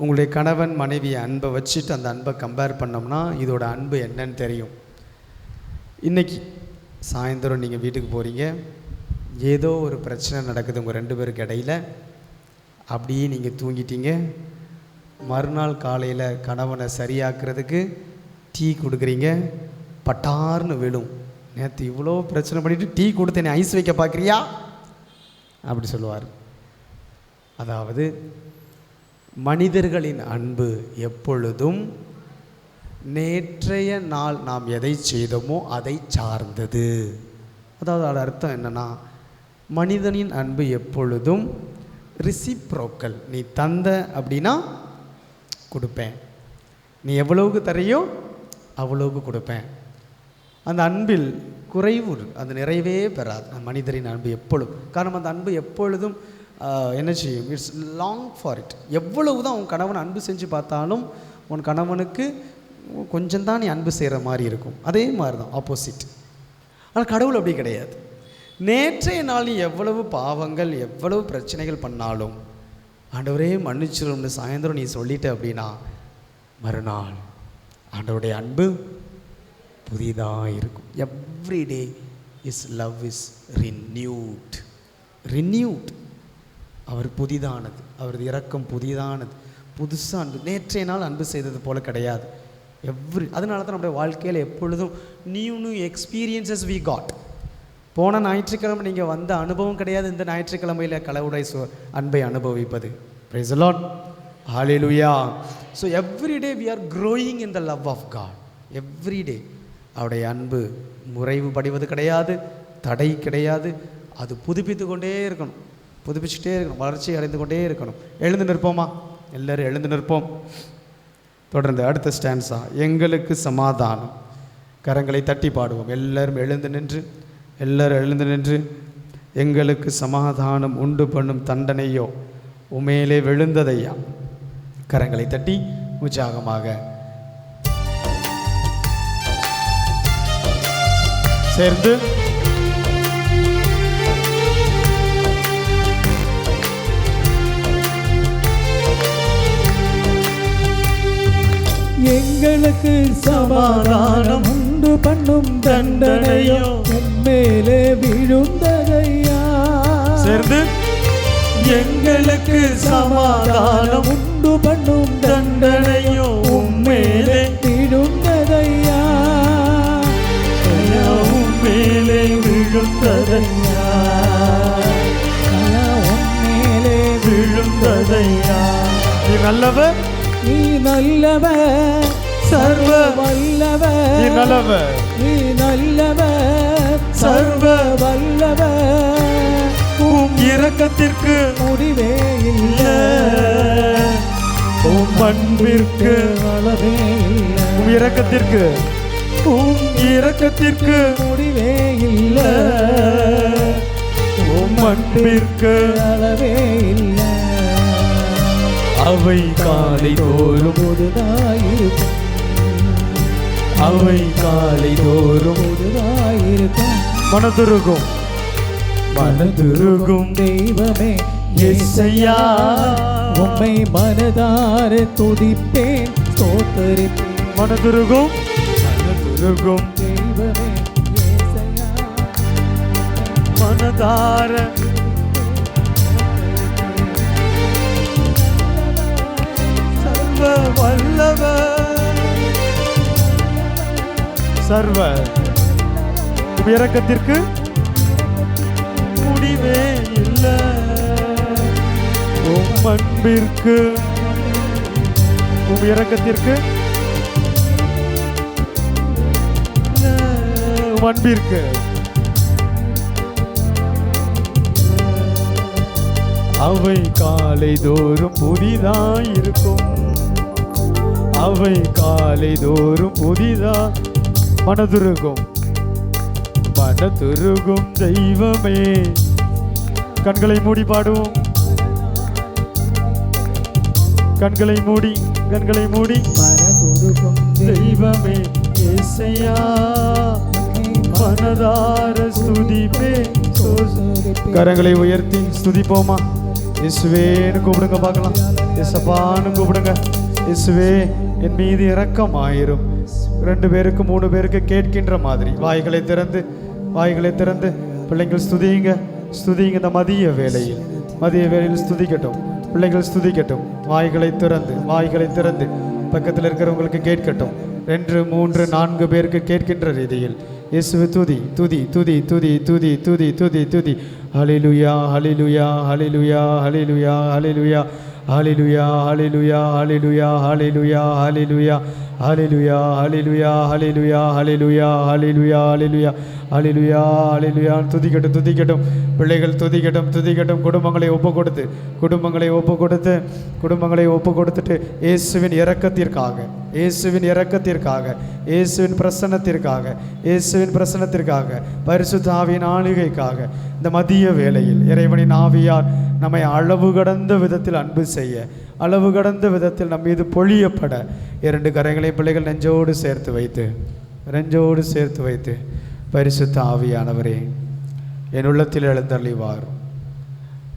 C: உங்களுடைய கணவன் மனைவி அன்பை வச்சுட்டு அந்த அன்பை கம்பேர் பண்ணோம்னா இதோட அன்பு என்னன்னு தெரியும். இன்றைக்கி சாயந்தரம் நீங்கள் வீட்டுக்கு போகிறீங்க, ஏதோ ஒரு பிரச்சனை நடக்குது உங்கள் ரெண்டு பேருக்கு இடையில், அப்படியே நீங்கள் தூங்கிட்டீங்க. மறுநாள் காலையில் கணவனை சரியாக்குறதுக்கு டீ கொடுக்குறீங்க, பட்டார்னு விழும். நேற்று இவ்வளோ பிரச்சனை பண்ணிவிட்டு டீ கொடுத்து என்னை ஐஸ் வைக்க பார்க்குறியா அப்படி சொல்லுவார். அதாவது மனிதர்களின் அன்பு எப்பொழுதும் நேற்றைய நாள் நாம் எதை செய்தோமோ அதை சார்ந்தது. அதாவது அதோட அர்த்தம் என்னென்னா, மனிதனின் அன்பு எப்பொழுதும் ரிசிப்ரோக்கல். நீ தந்த அப்படின்னா கொடுப்பேன், நீ எவ்வளவுக்கு தரையோ அவ்வளவுக்கு கொடுப்பேன். அந்த அன்பில் குறைவு, அது நிறைவே பெறாது மனிதரின் அன்பு எப்பொழுதும். காரணம் அந்த அன்பு எப்பொழுதும் என்ன செய்யும்? It's long for it. எவ்வளவு தான் உன் கணவன் அன்பு செஞ்சு பார்த்தாலும் உன் கணவனுக்கு கொஞ்சம் தான் நீ அன்பு செய்கிற மாதிரி இருக்கும். அதே மாதிரி தான் ஆப்போசிட். ஆனால் கடவுள் அப்படி கிடையாது. நேற்றைய நாள் நீ எவ்வளவு பாவங்கள் எவ்வளவு பிரச்சனைகள் பண்ணாலும் ஆண்டவரே மன்னிச்சிடும்னு சாயந்தரம் நீ சொல்லிட்ட அப்படின்னா மறுநாள் ஆண்டவருடைய அன்பு புதிதாக இருக்கும். Everyday is love is renewed. அவர் புதிதானது, அவரது இரக்கம் புதிதானது, புதுசாக அன்பு. நேற்றைய நாள் அன்பு செய்தது போல கிடையாது. அதனால தான் நம்முடைய வாழ்க்கையில் எப்பொழுதும் நியூ எக்ஸ்பீரியன்சஸ் வி காட். போன ஞாயிற்றுக்கிழமை நீங்கள் வந்த அனுபவம் கிடையாது. இந்த ஞாயிற்றுக்கிழமையில் கடவுளுடைய அன்பை அனுபவிப்பது. Praise the Lord. Hallelujah. So every day we are growing in the love of God. Every day அவருடைய அன்பு முறைவு படிவது கிடையாது, தடை கிடையாது. அது புதுப்பித்து கொண்டே இருக்கணும், புதுப்பிச்சுட்டே இருக்கணும், வளர்ச்சி அடைந்து கொண்டே இருக்கணும். எழுந்து நிற்போமா? எல்லோரும் எழுந்து நிற்போம். தொடர்ந்து அடுத்த ஸ்டான்ஸா, எங்களுக்கு சமாதானம். கரங்களை தட்டி பாடுவோம். எல்லாரும் எழுந்து நின்று எங்களுக்கு சமாதானம் உண்டு பண்ணும் தண்டனையோ உமேலே விழுந்ததையா. கரங்களை தட்டி உற்சாகமாக சேர்ந்து
B: எங்களுக்கு சமாதானம் உண்டு பண்ணும் தண்டனையோ மேலே விழுந்ததையா.
C: சேர்ந்து
B: எங்களுக்கு சமாதானம் உண்டு பண்ணும் தண்டனையோ உம்மேலே விழுந்ததையா. உம்மேலே விழுந்ததையா, உம்மேலே விழுந்ததையா.
C: நீ நல்லவர்,
B: நீ நல்லவர், சர்வ வல்லவர்.
C: நீ நல்லவர்,
B: நீ நல்லவர், சர்வ வல்லவர்.
C: உம் இரக்கத்திற்கு
B: முடிவே இல்லை,
C: உம் அன்பிற்கு
B: அளவே இல்லை.
C: உம் இரக்கத்திற்கு
B: முடிவே இல்லை,
C: உம் அன்பிற்கு
B: அளவே இல்லை.
C: அவை காலை தோறும்
B: புதுதாயிருக்கும்,
C: அவை காலை தோறும்
B: புதுதாயிருக்கும்.
C: மனதுருகும்
B: தெய்வமே யேசையா, உம்மை மனதார துதிப்பேன், ஸ்தோத்திரிப்பேன்.
C: மனதுருகும்
B: தெய்வமே யேசையா,
C: மனதார சர்வ வல்லவர், சர்வ இரக்கத்திற்கு முடிவே இல்லை, உம் அன்பிற்கு உம் இரக்கத்திற்கு உம் அன்பிற்கு அவை காலை தோறும் புதிதாயிருக்கும், அவை காலை தோறும் புதிதா. மனதுருகும் தெய்வமே. கண்களை மூடி பாடுவோம். கண்களை மூடி
B: மனதுருகும்
C: தெய்வமே யேசையா, மனதார ஸ்துதிப்பேன். கரங்களை உயர்த்தி ஸ்துதிப்போமா? இயேசுவேன்னு கூப்பிடுங்க பார்க்கலாம். இயேசப்பான்னு கூப்பிடுங்க. இயேசுவே என் மீது இரக்கமாயிரும். 2 பேருக்கு 3 பேருக்கு கேட்கின்ற மாதிரி வாய்களை திறந்து பிள்ளைங்கள் ஸ்துதிங்க. இந்த மதிய வேளையில் ஸ்துதிக்கட்டும். பிள்ளைகள் ஸ்துதிக்கட்டும். வாய்களை திறந்து பக்கத்தில் இருக்கிறவங்களுக்கு கேட்கட்டும். 2 3 4 பேருக்கு கேட்கின்ற ரீதியில் இயேசுவே துதி. ஹல்லேலூயா, hallelujah, hallelujah, hallelujah, hallelujah, hallelujah, hallelujah, hallelujah, hallelujah, hallelujah, hallelujah, hallelujah, hallelujah, hallelujah, hallelujah, hallelujah, hallelujah, ஹல்லேலூயா. துதிக்கட்டும். பிள்ளைகள் துதிக்கட்டும். குடும்பங்களை ஒப்பு கொடுத்துட்டு இயேசுவின் இரக்கத்திற்காக, இயேசுவின் பிரசன்னத்திற்காக, பரிசுத்த ஆவியின் ஆளுகைக்காக இந்த மதிய வேளையில் இறைவனின் ஆவியார் நம்மை அளவு கடந்த விதத்தில் அன்பு செய்ய அளவு கடந்த விதத்தில் நம் மீது பொழியப்பட 2 கரங்களை பிள்ளைகள் நெஞ்சோடு சேர்த்து வைத்து பரிசுத்த ஆவியானவரே என் உள்ளத்தில் எழுந்தருளிவார்.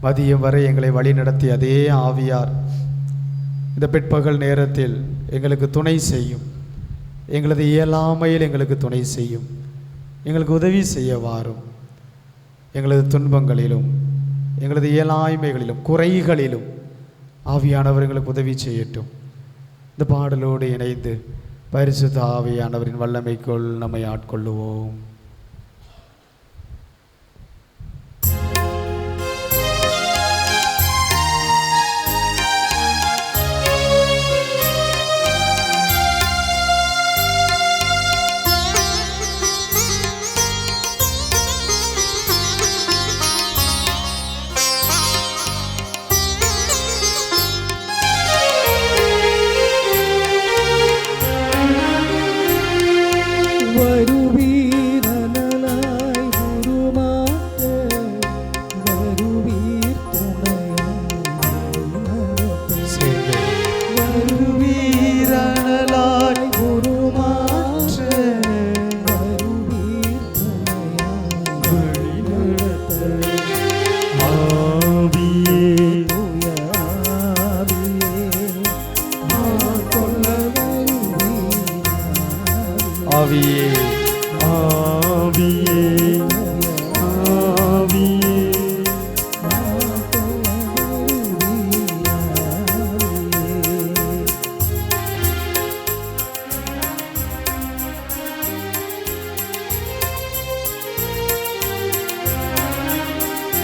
C: மதியம் வரை எங்களை வழி நடத்தி அதே ஆவியார் இந்த பிற்பகல் நேரத்தில் எங்களுக்கு துணை செய்யும். எங்களது இயலாமையில் எங்களுக்கு துணை செய்யும். எங்களுக்கு உதவி செய்ய வாரும். எங்களது துன்பங்களிலும் எங்களது இயலாய்மைகளிலும் குறைகளிலும் ஆவியானவர் எங்களுக்கு உதவி செய்யட்டும். இந்த பாடலோடு இணைந்து பரிசுத்த ஆவியானவரின் வல்லமைக்குள் நம்மை ஆட்கொள்ளுவோம்.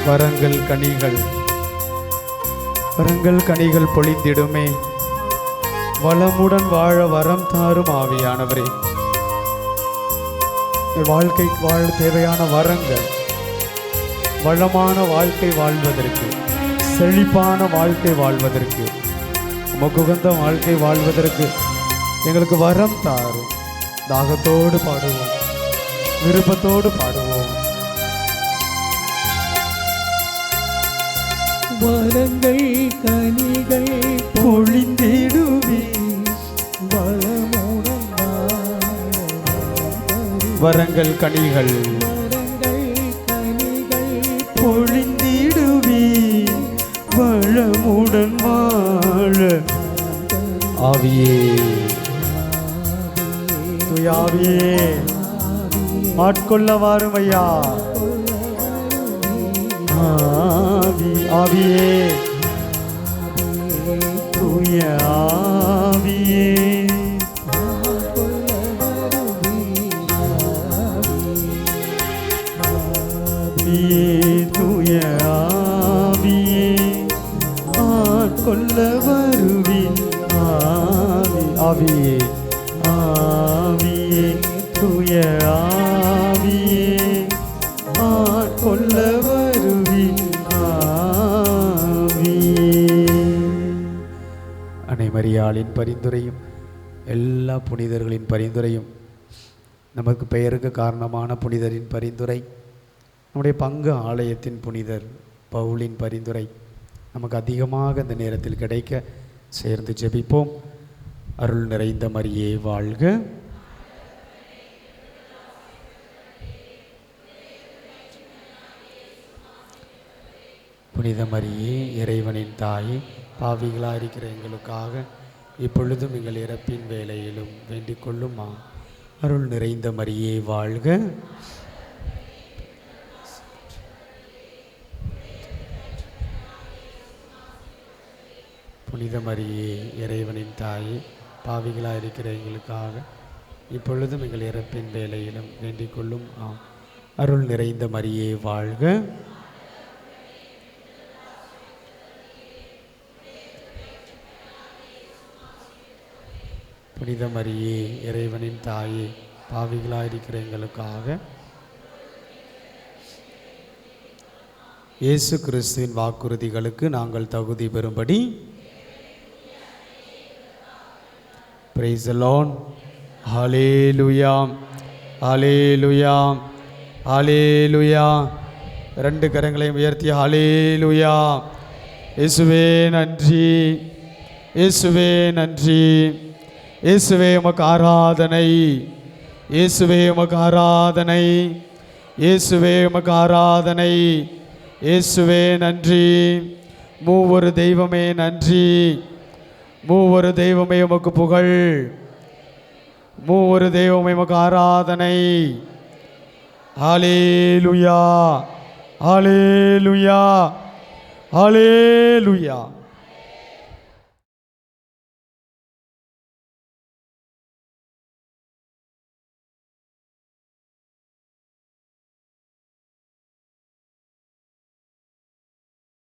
C: வரங்கள் கனிகள் பொழிந்திடுமே. வளமுடன் வாழ வரம் தாரும் ஆவியானவரே. வாழ்க்கை தேவையான வரங்கள், வளமான வாழ்க்கை வாழ்வதற்கு, செழிப்பான வாழ்க்கை வாழ்வதற்கு, உமக்குகந்த வாழ்க்கை வாழ்வதற்கு எங்களுக்கு வரம் தாரும். தாகத்தோடு பாடுவோம், விருப்பத்தோடு பாடுவோம்.
B: வரங்கள் கனிகள் பொழிந்திடுவே.
C: வரங்கள் கனிகள் பொழிந்திடுவே. வளமுடன் வாழ ஆவியே, துயாவியே ஆட்கொள்ள வாரும் ஐயா. ஆவியே, தூய ஆவியே, தூய ஆவியே ஆட்கொள்ள வருவீர். ஆவியே, ஆவியே, தூய ஆவியே ஆட்கொள்ள வருவீர். அன்னை மரியாளின் பரிந்துரையும் எல்லா புனிதர்களின் பரிந்துரையும், நமக்கு பெயருக்கு காரணமான புனிதரின் பரிந்துரை, நம்முடைய பங்கு ஆலயத்தின் புனிதர் பவுலின் பரிந்துரை நமக்கு அதிகமாக இந்த நேரத்தில் கிடைக்க சேர்ந்து ஜெபிப்போம். அருள் நிறைந்த மரியே வாழ்க. புனித மரியே இறைவனின் தாயே, பாவிகளாக இருக்கிற எங்களுக்காக இப்பொழுதும் எங்கள் இறப்பின் வேளையிலும் வேண்டிக் கொள்ளுமா. அருள் நிறைந்த மரியே வாழ்க. புனித மரியே இறைவனின் தாயே, பாவிகளாக இருக்கிற எங்களுக்காக இப்பொழுதும் எங்கள் இறப்பின் வேளையிலும் வேண்டிக் கொள்ளும். அருள் நிறைந்த மரியே வாழ்க. புனித மரியே இறைவனின் தாயே, பாவிகளாக இருக்கிற எங்களுக்காக இயேசு கிறிஸ்துவின் வாக்குறுதிகளுக்கு நாங்கள் தகுதி பெறும்படி. Praise the Lord. Hallelujah. Hallelujah. Hallelujah. 2 கரங்களையும் உயர்த்தி ஹalleluya. இயேசுவே நன்றி, இயேசுவே நன்றி. இயேசுவே உமக்கு ஆராதனை. இயேசுவே உமக்கு ஆராதனை. இயேசுவே உமக்கு ஆராதனை. இயேசுவே நன்றி. மூவொரு தெய்வமே நன்றி. மூவொரு தெய்வமே உமக்கு புகழ். மூவொரு தெய்வமே உமக்கு ஆராதனை. ஹல்லேலூயா, ஹல்லேலூயா, ஹல்லேலூயா.